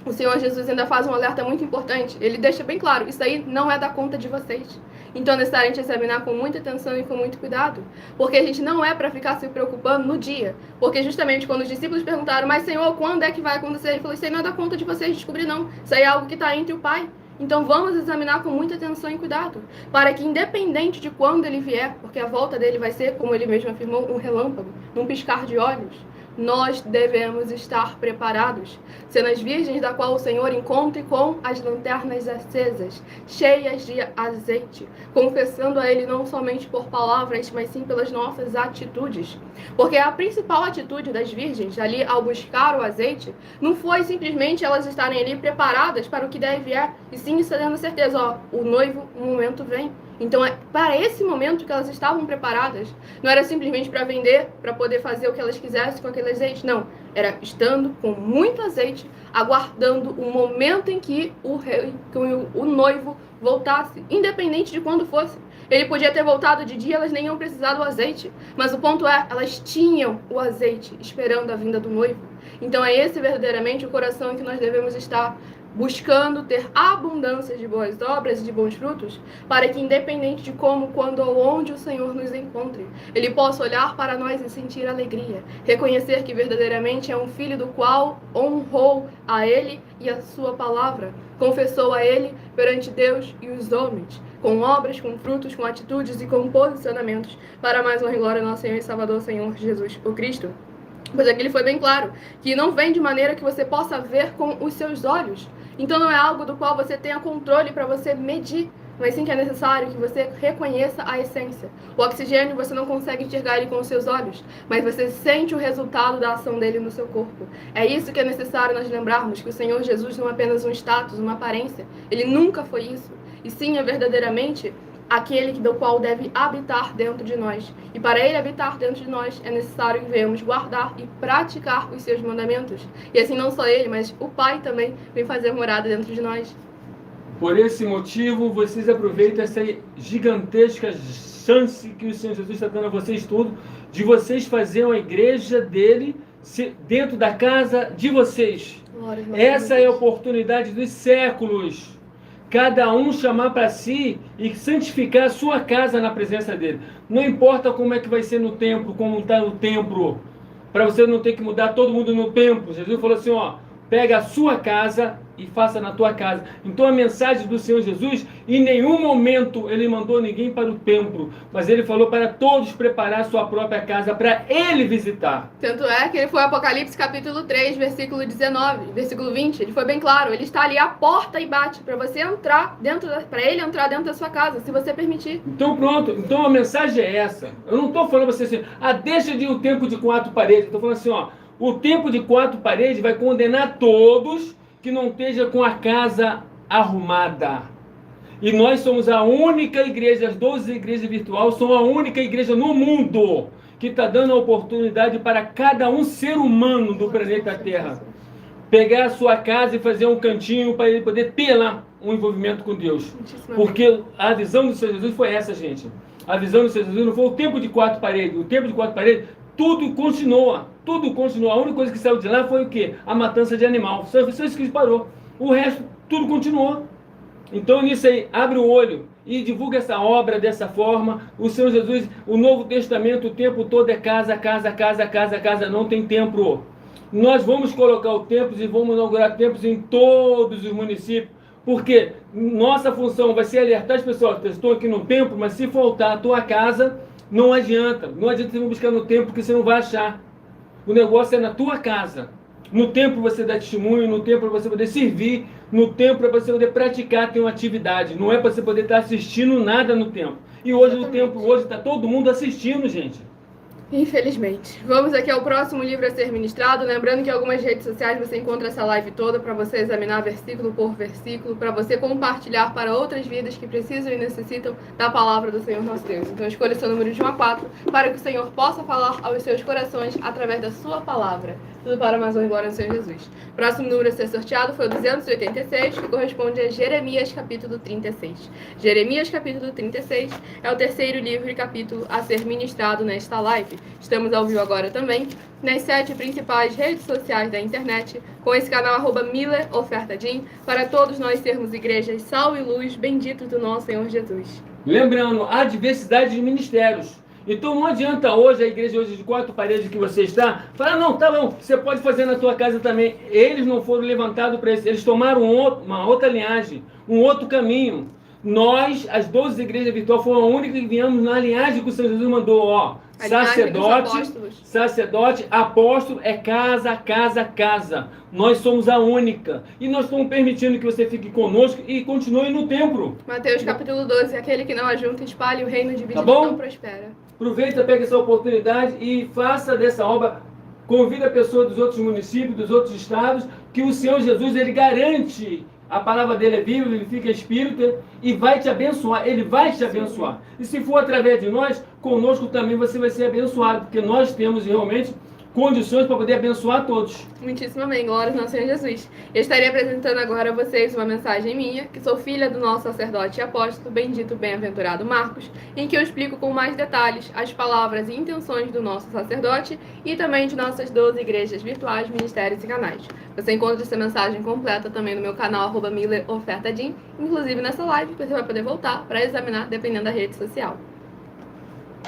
o Senhor Jesus ainda faz um alerta muito importante. Ele deixa bem claro, isso aí não é da conta de vocês. Então é necessário a gente examinar com muita atenção e com muito cuidado. Porque a gente não é para ficar se preocupando no dia. Porque justamente quando os discípulos perguntaram, mas Senhor, quando é que vai acontecer? Ele falou, isso aí não é da conta de vocês descobrir não. Isso aí é algo que está entre o Pai. Então vamos examinar com muita atenção e cuidado. Para que independente de quando ele vier, porque a volta dele vai ser, como ele mesmo afirmou, um relâmpago, num piscar de olhos, nós devemos estar preparados, sendo as virgens da qual o Senhor encontre com as lanternas acesas, cheias de azeite, confessando a Ele não somente por palavras, mas sim pelas nossas atitudes. Porque a principal atitude das virgens, ali ao buscar o azeite, não foi simplesmente elas estarem ali preparadas para o que deve vir, e sim tendo certeza, ó, o noivo, o momento vem. Então, é para esse momento que elas estavam preparadas. Não era simplesmente para vender, para poder fazer o que elas quisessem com aquele azeite. Não. Era estando com muito azeite, aguardando o momento em que o noivo voltasse, independente de quando fosse. Ele podia ter voltado de dia, elas nem iam precisar do azeite. Mas o ponto é, elas tinham o azeite esperando a vinda do noivo. Então, é esse verdadeiramente o coração em que nós devemos estar, buscando ter abundância de boas obras e de bons frutos, para que independente de como, quando ou onde o Senhor nos encontre, Ele possa olhar para nós e sentir alegria, reconhecer que verdadeiramente é um filho do qual honrou a Ele e a sua palavra, confessou a Ele perante Deus e os homens, com obras, com frutos, com atitudes e com posicionamentos, para mais honra e glória nosso Senhor e Salvador, Senhor Jesus o Cristo. Pois aqui ele foi bem claro, que não vem de maneira que você possa ver com os seus olhos. Então não é algo do qual você tenha controle para você medir, mas sim que é necessário que você reconheça a essência. O oxigênio você não consegue enxergar ele com os seus olhos, mas você sente o resultado da ação dele no seu corpo. É isso que é necessário nós lembrarmos, que o Senhor Jesus não é apenas um status, uma aparência. Ele nunca foi isso. E sim é verdadeiramente aquele do qual deve habitar dentro de nós. E para ele habitar dentro de nós, é necessário que venhamos guardar e praticar os seus mandamentos. E assim não só ele, mas o Pai também vem fazer morada dentro de nós. Por esse motivo, vocês aproveitam essa gigantesca chance que o Senhor Jesus está dando a vocês tudo, de vocês fazerem a igreja dele dentro da casa de vocês. Essa é a oportunidade dos séculos. Cada um chamar para si e santificar a sua casa na presença dele. Não importa como é que vai ser no templo, como está no templo, para você não ter que mudar todo mundo no templo. Jesus falou assim, ó, pega a sua casa e faça na tua casa. Então a mensagem do Senhor Jesus, em nenhum momento ele mandou ninguém para o templo, mas ele falou para todos preparar a sua própria casa para ele visitar. Tanto é que ele foi Apocalipse capítulo 3, versículo 19, versículo 20, ele foi bem claro, ele está ali à porta e bate para você entrar para ele entrar dentro da sua casa, se você permitir. Então pronto, então a mensagem é essa. Eu não estou falando para você assim, deixa de o tempo de 4 paredes, estou falando assim, ó, o tempo de 4 paredes vai condenar todos que não esteja com a casa arrumada. E nós somos a única igreja, as 12 igrejas virtuais, são a única igreja no mundo que está dando a oportunidade para cada um ser humano do planeta Terra pegar a sua casa e fazer um cantinho para ele poder ter lá um envolvimento com Deus. Porque a visão do Senhor Jesus foi essa, gente. A visão do Senhor Jesus não foi o tempo de 4 paredes. O tempo de 4 paredes, tudo continua. Tudo continua. A única coisa que saiu de lá foi o quê? A matança de animal. Só isso que parou. O resto, tudo continuou. Então, nisso aí, abre o olho e divulga essa obra dessa forma. O Senhor Jesus, o Novo Testamento, o tempo todo é casa, casa, casa, casa, casa. Não tem templo. Nós vamos colocar o templo e vamos inaugurar templos em todos os municípios. Porque nossa função vai ser alertar as pessoas. Estou aqui no templo, mas se faltar a tua casa, não adianta. Não adianta você buscar no templo, porque você não vai achar. O negócio é na tua casa. No templo você dá testemunho, no templo você poder servir, no templo é para você poder praticar, ter uma atividade. Não é para você poder estar assistindo nada no templo. E hoje no templo, hoje está todo mundo assistindo, gente. Infelizmente. Vamos aqui ao próximo livro a ser ministrado. Lembrando que em algumas redes sociais você encontra essa live toda para você examinar versículo por versículo, para você compartilhar para outras vidas que precisam e necessitam da palavra do Senhor nosso Deus. Então escolha seu número de 1 a 4 para que o Senhor possa falar aos seus corações através da sua palavra. Tudo para mais honra e glória do Senhor Jesus. Próximo número a ser sorteado foi o 286, que corresponde a Jeremias capítulo 36. Jeremias capítulo 36 é o terceiro livro e capítulo a ser ministrado nesta live. Estamos ao vivo agora também nas 7 principais redes sociais da internet, com esse canal @MillerOfertaDim, para todos nós sermos igrejas sal e luz, benditos do nosso Senhor Jesus. Lembrando, há diversidade de ministérios. Então não adianta hoje, a igreja hoje de 4 paredes que você está, falar, não, tá bom, você pode fazer na tua casa também. Eles não foram levantados para isso, eles tomaram uma outra linhagem, um outro caminho. Nós, as 12 igrejas virtuais, fomos a única que viemos na linhagem que o Senhor Jesus mandou, ó. Sacerdote, apóstolo, é casa, casa, casa. Nós somos a única. E nós estamos permitindo que você fique conosco e continue no templo. Mateus capítulo 12, aquele que não ajunta, espalhe o reino dividido, não prospera. Aproveita, pega essa oportunidade e faça dessa obra. Convida a pessoa dos outros municípios, dos outros estados, que o Senhor Jesus, ele garante. A palavra dele é viva, ele fica espírito e vai te abençoar. Ele vai te abençoar. E se for através de nós, conosco também você vai ser abençoado, porque nós temos realmente condições para poder abençoar todos. Muitíssimo amém, glória ao nosso Senhor Jesus. Eu estarei apresentando agora a vocês uma mensagem minha, que sou filha do nosso sacerdote e apóstolo, bendito bem-aventurado Marcos, em que eu explico com mais detalhes as palavras e intenções do nosso sacerdote e também de nossas 12 igrejas virtuais, ministérios e canais. Você encontra essa mensagem completa também no meu canal @MillerOfertaDim, inclusive nessa live, que você vai poder voltar para examinar dependendo da rede social.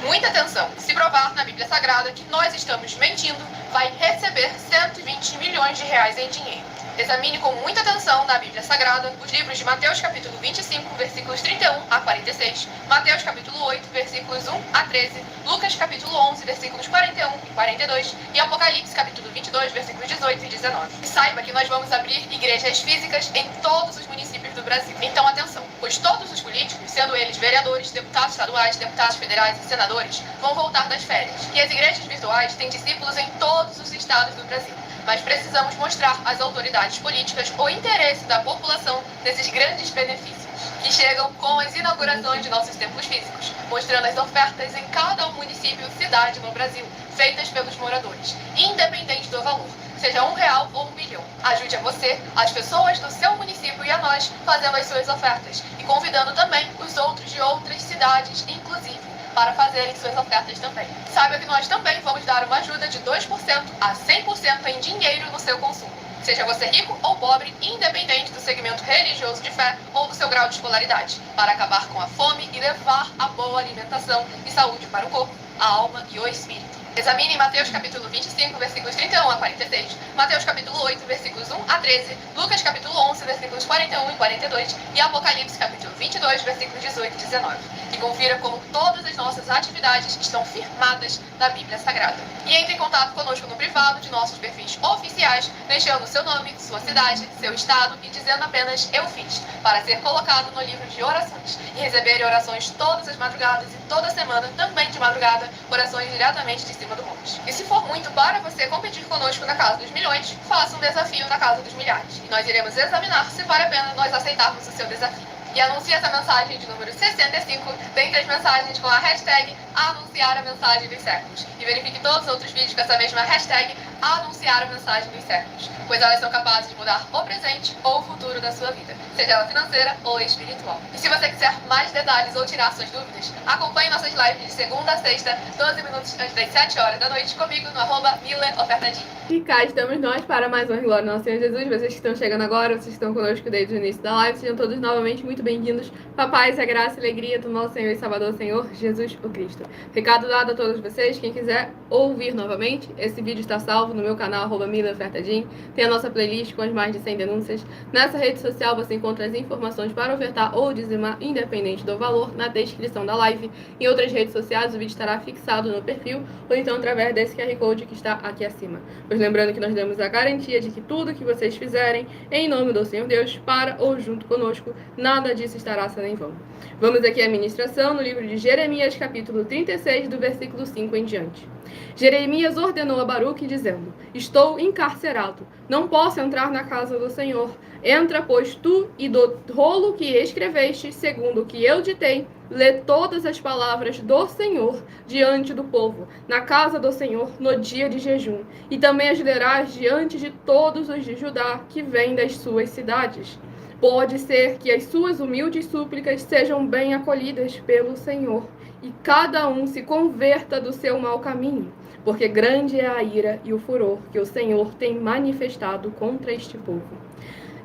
Muita atenção! Se provar na Bíblia Sagrada que nós estamos mentindo, vai receber 120 milhões de reais em dinheiro. Examine com muita atenção na Bíblia Sagrada os livros de Mateus capítulo 25, versículos 31 a 46, Mateus capítulo 8, versículos 1 a 13, Lucas capítulo 11, versículos 41 e 42 e Apocalipse capítulo 22, versículos 18 e 19. E saiba que nós vamos abrir igrejas físicas em todos os municípios do Brasil. Então atenção, pois todos os políticos, sendo eles vereadores, deputados estaduais, deputados federais e senadores, vão voltar das férias. E as igrejas virtuais têm discípulos em todos os estados do Brasil. Mas precisamos mostrar às autoridades políticas o interesse da população nesses grandes benefícios. que chegam com as inaugurações de nossos templos físicos, mostrando as ofertas em cada município e cidade no Brasil, feitas pelos moradores, independente do valor, seja R$1 ou R$1 milhão. Ajude a você, as pessoas do seu município e a nós fazendo as suas ofertas e convidando também os outros de outras cidades, inclusive, para fazerem suas ofertas também. Saiba que nós também vamos dar uma ajuda de 2% a 100% em dinheiro no seu consumo. Seja você rico ou pobre, independente do segmento religioso de fé ou do seu grau de escolaridade, para acabar com a fome e levar a boa alimentação e saúde para o corpo, a alma e o espírito. Examine Mateus capítulo 25, versículos 31 a 46, Mateus capítulo 8, versículos 1 a 13, Lucas capítulo 11, versículos 41 e 42 e Apocalipse capítulo 22, versículos 18 e 19. E confira como todas as nossas atividades estão firmadas na Bíblia Sagrada. E entre em contato conosco no privado de nossos perfis oficiais, deixando seu nome, sua cidade, seu estado e dizendo apenas "eu fiz", para ser colocado no livro de orações e receber orações todas as madrugadas e toda semana, também de madrugada, orações diretamente de cima do monte. E se for muito para você competir conosco na Casa dos Milhões, faça um desafio na Casa dos Milhares. E nós iremos examinar se vale a pena nós aceitarmos o seu desafio. E anuncie essa mensagem de número 65 dentre as mensagens com a hashtag anunciar a mensagem dos séculos. E verifique todos os outros vídeos com essa mesma hashtag anunciar a mensagem dos séculos, pois elas são capazes de mudar o presente ou o futuro da sua vida, seja ela financeira ou espiritual. E se você quiser mais detalhes ou tirar suas dúvidas, acompanhe nossas lives de segunda a sexta, 12 minutos antes das 7 horas da noite, comigo no @MileOfertadinho. E cá estamos nós para mais uma Glória ao Nosso Senhor Jesus. Vocês que estão chegando agora, vocês que estão conosco desde o início da live, sejam todos novamente muito bem-vindos. A paz, a graça e a alegria do nosso Senhor e Salvador, Senhor Jesus o Cristo. Recado dado a todos vocês, quem quiser ouvir novamente, esse vídeo está salvo no meu canal @MileOfertadinho. Tem a nossa playlist com as mais de 100 denúncias. Nessa rede social você encontra as informações para ofertar ou dizimar, independente do valor, na descrição da live. Em outras redes sociais o vídeo estará fixado no perfil ou então através desse QR Code que está aqui acima. Pois lembrando que nós damos a garantia de que tudo que vocês fizerem em nome do Senhor Deus, para ou junto conosco, nada disso estará sendo em vão. Vamos aqui à ministração no livro de Jeremias, capítulo 36, do versículo 5 em diante. Jeremias ordenou a Baruque, dizendo: estou encarcerado, não posso entrar na casa do Senhor. Entra, pois, tu, e do rolo que escreveste, segundo o que eu ditei, lê todas as palavras do Senhor diante do povo, na casa do Senhor, no dia de jejum. E também as lerás diante de todos os de Judá que vêm das suas cidades. Pode ser que as suas humildes súplicas sejam bem acolhidas pelo Senhor, e cada um se converta do seu mau caminho, porque grande é a ira e o furor que o Senhor tem manifestado contra este povo.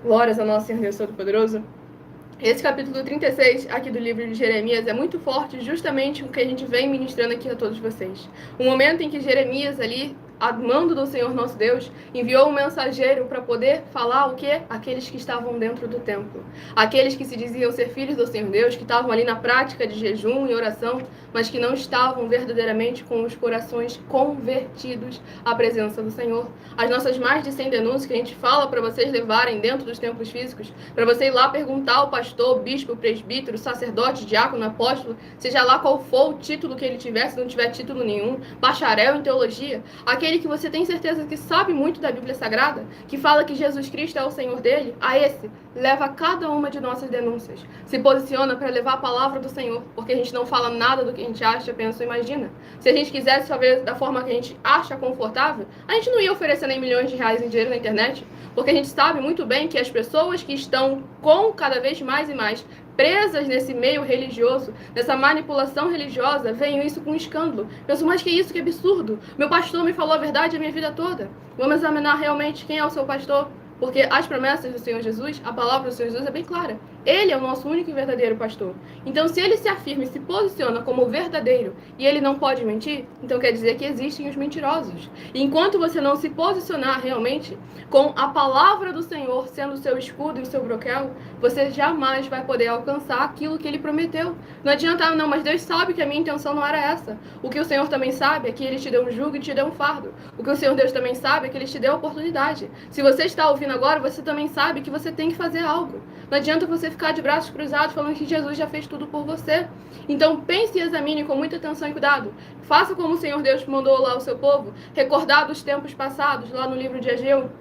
Glórias ao nosso Senhor Deus Todo-Poderoso. Esse capítulo 36 aqui do livro de Jeremias é muito forte, justamente o que a gente vem ministrando aqui a todos vocês. O momento em que Jeremias ali, a mando do Senhor nosso Deus, enviou um mensageiro para poder falar o quê? Aqueles que estavam dentro do templo. Aqueles que se diziam ser filhos do Senhor Deus, que estavam ali na prática de jejum e oração, mas que não estavam verdadeiramente com os corações convertidos à presença do Senhor. As nossas mais de 100 denúncias que a gente fala para vocês levarem dentro dos templos físicos, para você ir lá perguntar ao pastor, bispo, presbítero, sacerdote, diácono, apóstolo, seja lá qual for o título que ele tiver, se não tiver título nenhum, bacharel em teologia, aquele que você tem certeza que sabe muito da Bíblia Sagrada, que fala que Jesus Cristo é o Senhor dele, a esse leva cada uma de nossas denúncias. Se posiciona para levar a palavra do Senhor, porque a gente não fala nada do que a gente acha, pensa ou imagina. Se a gente quisesse saber da forma que a gente acha confortável, a gente não ia oferecer nem milhões de reais em dinheiro na internet, porque a gente sabe muito bem que as pessoas que estão com cada vez mais e mais presas nesse meio religioso, nessa manipulação religiosa, veem isso com um escândalo. Penso, mas que isso, que absurdo. Meu pastor me falou a verdade a minha vida toda. Vamos examinar realmente quem é o seu pastor. Porque as promessas do Senhor Jesus, a palavra do Senhor Jesus é bem clara. Ele é o nosso único e verdadeiro pastor. Então, se ele se afirma e se posiciona como verdadeiro e ele não pode mentir, então quer dizer que existem os mentirosos. E enquanto você não se posicionar realmente com a palavra do Senhor sendo o seu escudo e o seu broquel, você jamais vai poder alcançar aquilo que ele prometeu. Não adianta, não, mas Deus sabe que a minha intenção não era essa. O que o Senhor também sabe é que ele te deu um jugo e te deu um fardo. O que o Senhor Deus também sabe é que ele te deu a oportunidade. Se você está ouvindo agora, você também sabe que você tem que fazer algo. Não adianta você ficar de braços cruzados falando que Jesus já fez tudo por você. Então pense e examine com muita atenção e cuidado. Faça como o Senhor Deus mandou lá o seu povo, recordar dos tempos passados, lá no livro de Ageu,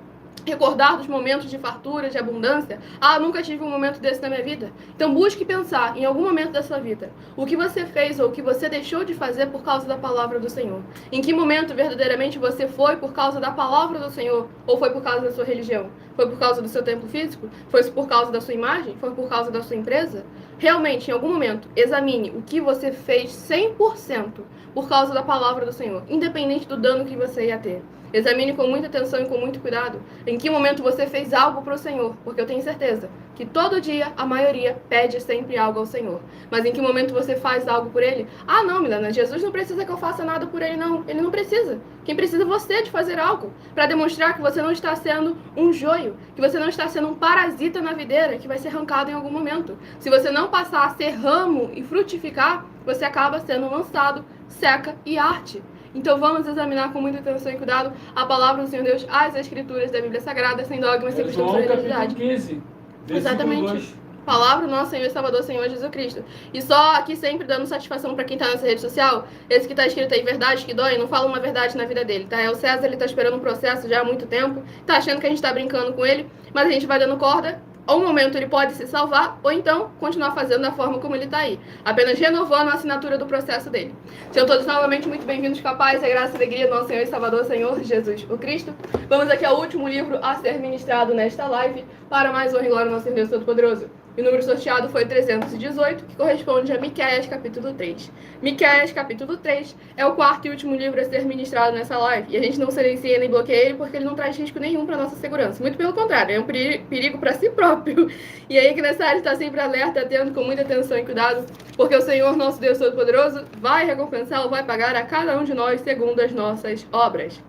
recordar dos momentos de fartura, de abundância. Ah, nunca tive um momento desse na minha vida. Então busque pensar em algum momento da sua vida o que você fez ou o que você deixou de fazer por causa da palavra do Senhor. Em que momento verdadeiramente você foi por causa da palavra do Senhor ou foi por causa da sua religião? Foi por causa do seu templo físico? Foi por causa da sua imagem? Foi por causa da sua empresa? Realmente, em algum momento, examine o que você fez 100% por causa da palavra do Senhor, independente do dano que você ia ter. Examine com muita atenção e com muito cuidado em que momento você fez algo para o Senhor, porque eu tenho certeza que todo dia a maioria pede sempre algo ao Senhor. Mas em que momento você faz algo por Ele? Ah, não, Milena, Jesus não precisa que eu faça nada por Ele, não. Ele não precisa. Quem precisa é você de fazer algo para demonstrar que você não está sendo um joio, que você não está sendo um parasita na videira que vai ser arrancado em algum momento. Se você não passar a ser ramo e frutificar, você acaba sendo lançado, seca e arte. Então vamos examinar com muita atenção e cuidado a palavra do Senhor Deus, as escrituras da Bíblia Sagrada, sem dogmas, sem costumes, sem religiosidade. 15, exatamente. 2. Palavra do nosso Senhor e Salvador, Senhor Jesus Cristo. E só aqui sempre dando satisfação para quem tá nessa rede social, esse que tá escrito aí, verdade que dói, não fala uma verdade na vida dele, tá? É o César, ele tá esperando um processo já há muito tempo, tá achando que a gente tá brincando com ele, mas a gente vai dando corda. Ou um momento ele pode se salvar, ou então continuar fazendo da forma como ele está aí, apenas renovando a assinatura do processo dele. Sejam todos novamente muito bem-vindos com a paz e a graça e a alegria do nosso Senhor e Salvador, Senhor Jesus o Cristo. Vamos aqui ao último livro a ser ministrado nesta live, para mais honra e glória ao nosso Deus Todo-Poderoso. E o número sorteado foi 318, que corresponde a Miqueias capítulo 3. Miqueias capítulo 3 é o quarto e último livro a ser ministrado nessa live. E a gente não silencia nem bloqueia ele porque ele não traz risco nenhum para nossa segurança. Muito pelo contrário, é um perigo para si próprio. E aí que nessa área está sempre alerta, atento, com muita atenção e cuidado, porque o Senhor, nosso Deus Todo-Poderoso, vai recompensar ou vai pagar a cada um de nós segundo as nossas obras.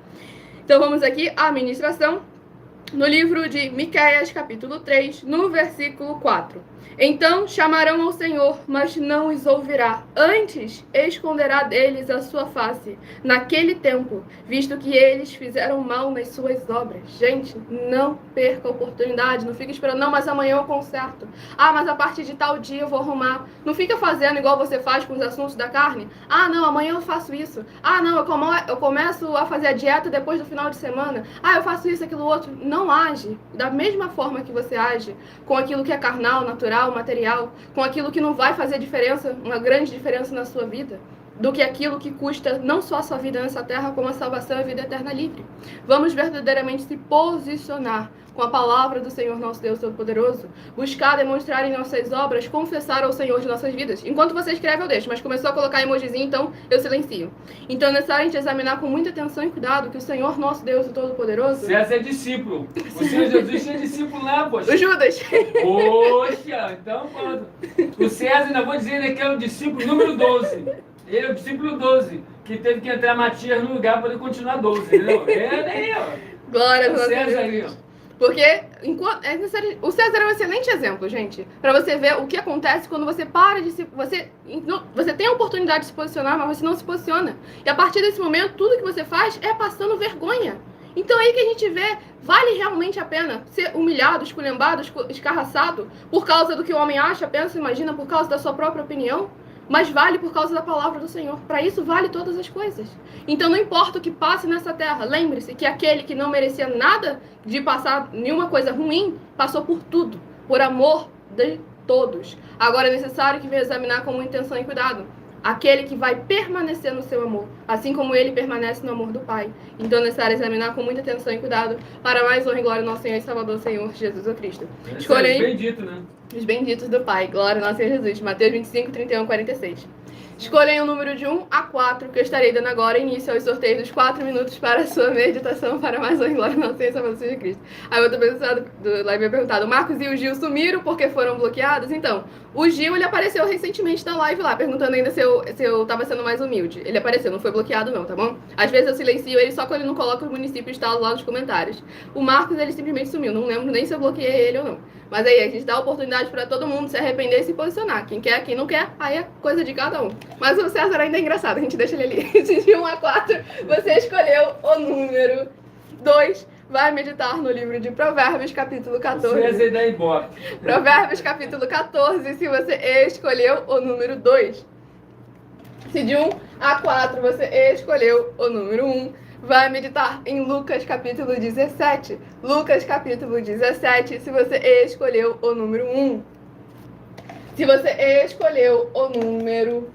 Então vamos aqui à ministração. No livro de Miqueias, capítulo 3, no versículo 4. Então chamarão ao Senhor, mas não os ouvirá. Antes esconderá deles a sua face, naquele tempo, visto que eles fizeram mal nas suas obras. Gente, não perca a oportunidade. Não fica esperando, não, mas amanhã eu conserto. Ah, mas a partir de tal dia eu vou arrumar. Não fica fazendo igual você faz com os assuntos da carne. Ah, não, amanhã eu faço isso. Ah, não, eu começo a fazer a dieta depois do final de semana. Ah, eu faço isso, aquilo, outro. Não age da mesma forma que você age com aquilo que é carnal, natural, material, com aquilo que não vai fazer diferença, uma grande diferença na sua vida, do que aquilo que custa não só a sua vida nessa terra, como a salvação e a vida eterna livre. Vamos verdadeiramente se posicionar com a palavra do Senhor nosso Deus Todo-Poderoso, buscar demonstrar em nossas obras, confessar ao Senhor de nossas vidas. Enquanto você escreve, eu deixo, mas começou a colocar emojizinho, então eu silencio. Então é necessário a gente examinar com muita atenção e cuidado que o Senhor nosso Deus Todo-Poderoso... César é discípulo. O Senhor Jesus tinha discípulo lá, poxa. O Judas. Poxa, então pronto. O César, ainda vou dizer, ele é o discípulo número 12. Ele é o discípulo 12, que teve que entrar Matias no lugar para ele continuar 12, entendeu? É aí, ó. Glória a O Deus. César aí, ó. Porque o César é um excelente exemplo, gente, para você ver o que acontece quando você para de se... Você tem a oportunidade de se posicionar, mas você não se posiciona. E a partir desse momento, tudo que você faz é passando vergonha. Então aí que a gente vê, vale realmente a pena ser humilhado, esculhambado, escarraçado, por causa do que o homem acha, pensa, imagina, por causa da sua própria opinião? Mas vale por causa da palavra do Senhor. Para isso vale todas as coisas. Então não importa o que passe nessa terra, lembre-se que aquele que não merecia nada de passar nenhuma coisa ruim, passou por tudo, por amor de todos. Agora é necessário que venha examinar com muita atenção e cuidado aquele que vai permanecer no seu amor, assim como ele permanece no amor do Pai. Então é necessário examinar com muita atenção e cuidado para mais honra e glória ao nosso Senhor e Salvador, Senhor Jesus Cristo. Escolha aí. Bendito, né? Os benditos do Pai, glória ao nosso Senhor Jesus. Mateus 25, 31, 46. Escolhem o número de 1 a 4, que eu estarei dando agora início aos sorteios dos 4 minutos para a sua meditação para mais honra e glória ao nosso Senhor e Salvador Jesus Cristo. Aí outra pessoa do live me perguntado, o Marcos e o Gil sumiram porque foram bloqueados? Então, o Gil, ele apareceu recentemente na live lá, perguntando ainda se eu tava sendo mais humilde. Ele apareceu, não foi bloqueado não, tá bom? Às vezes eu silencio ele só quando ele não coloca o município estado lá nos comentários. O Marcos, ele simplesmente sumiu, não lembro nem se eu bloqueei ele ou não. Mas aí, a gente dá a oportunidade para todo mundo se arrepender e se posicionar. Quem quer, quem não quer, aí é coisa de cada um. Mas o César ainda é engraçado, a gente deixa ele ali. De 1 a 4, você escolheu o número 2. Vai meditar no livro de Provérbios, capítulo 14. César da Ibope. Provérbios, capítulo 14, se você escolheu o número 2. Se de 1 a 4 você escolheu o número 1, vai meditar em Lucas capítulo 17. Lucas capítulo 17, se você escolheu o número 1. Se você escolheu o número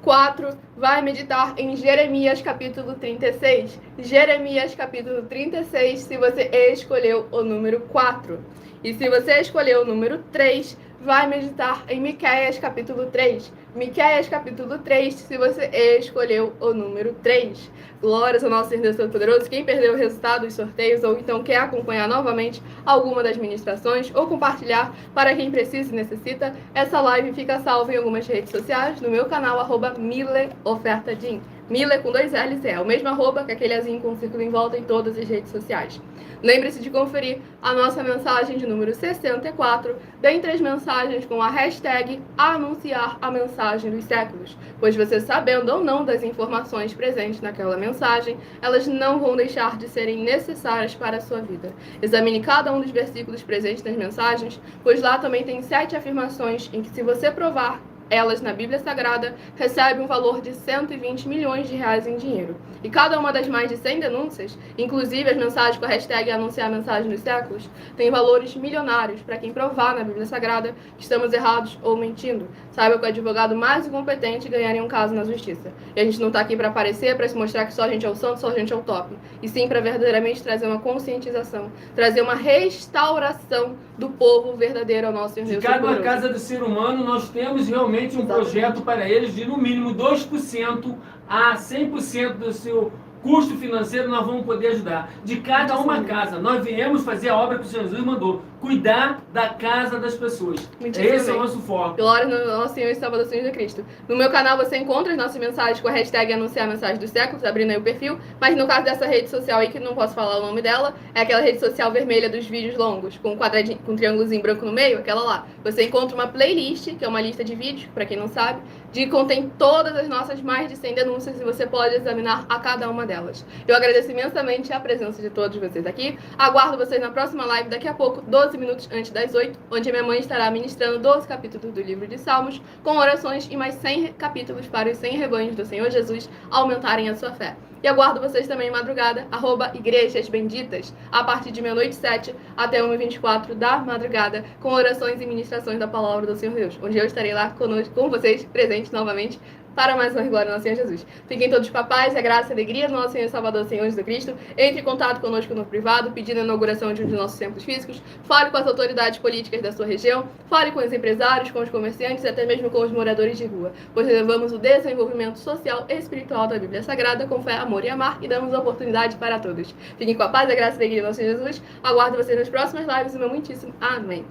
4, vai meditar em Jeremias capítulo 36. Jeremias capítulo 36, se você escolheu o número 4. E se você escolheu o número 3, vai meditar em Miqueias capítulo 3. Miqueias capítulo 3, se você escolheu o número 3. Glórias ao nosso Senhor Deus Todo-Poderoso. Quem perdeu o resultado dos sorteios ou então quer acompanhar novamente alguma das ministrações ou compartilhar para quem precisa e necessita, essa live fica salva em algumas redes sociais, no meu canal, @mileofertadim. Mile com 2 L's é o mesmo arroba que aquele azinho com um círculo em volta em todas as redes sociais. Lembre-se de conferir a nossa mensagem de número 64, dentre as mensagens com a hashtag anunciar a mensagem dos séculos, pois você sabendo ou não das informações presentes naquela mensagem, elas não vão deixar de serem necessárias para a sua vida. Examine cada um dos versículos presentes nas mensagens, pois lá também tem 7 afirmações em que, se você provar elas na Bíblia Sagrada, recebe um valor de 120 milhões de reais em dinheiro. E cada uma das mais de 100 denúncias, inclusive as mensagens com a hashtag anunciar a mensagem dos séculos, tem valores milionários para quem provar na Bíblia Sagrada que estamos errados ou mentindo. Saiba que o advogado mais incompetente ganharia um caso na justiça. E a gente não está aqui para aparecer, para se mostrar que só a gente é o santo, só a gente é o top. E sim para verdadeiramente trazer uma conscientização, trazer uma restauração do povo verdadeiro ao nosso Senhor Deus Todo-Poderoso. Todo-Poderoso. De cada casa do ser humano, nós temos realmente um projeto para eles de no mínimo 2% a 100% do seu custo financeiro nós vamos poder ajudar. De cada uma casa. Nós viemos fazer a obra que o Senhor Jesus mandou. Cuidar da casa das pessoas. Esse é o nosso foco. Glória no nosso Senhor e Salvador Jesus Cristo. No meu canal você encontra as nossas mensagens com a hashtag anunciar a mensagem dos séculos, abrindo aí o perfil. Mas no caso dessa rede social aí, que não posso falar o nome dela, é aquela rede social vermelha dos vídeos longos, com um quadradinho, com um triângulozinho branco no meio, aquela lá. Você encontra uma playlist, que é uma lista de vídeos, para quem não sabe, que contém todas as nossas mais de 100 denúncias e você pode examinar a cada uma delas. Eu agradeço imensamente a presença de todos vocês aqui. Aguardo vocês na próxima live daqui a pouco, 12 minutos antes das 8, onde minha mãe estará ministrando 12 capítulos do livro de Salmos, com orações e mais 100 capítulos para os 100 rebanhos do Senhor Jesus aumentarem a sua fé. E aguardo vocês também em madrugada, @Igrejas Benditas, a partir de meia-noite 7 até 1h24 da madrugada, com orações e ministrações da palavra do Senhor Deus, onde eu estarei lá conosco, com vocês, presentes novamente, para mais uma glória do nosso Senhor Jesus. Fiquem todos com a paz, a graça e a alegria do nosso Senhor e Salvador, Senhor Jesus Cristo. Entre em contato conosco no privado, pedindo a inauguração de um dos nossos templos físicos. Fale com as autoridades políticas da sua região. Fale com os empresários, com os comerciantes e até mesmo com os moradores de rua. Pois levamos o desenvolvimento social e espiritual da Bíblia Sagrada com fé, amor e amar e damos oportunidade para todos. Fiquem com a paz, a graça e a alegria do nosso Senhor Jesus. Aguardo vocês nas próximas lives. O meu muitíssimo amém.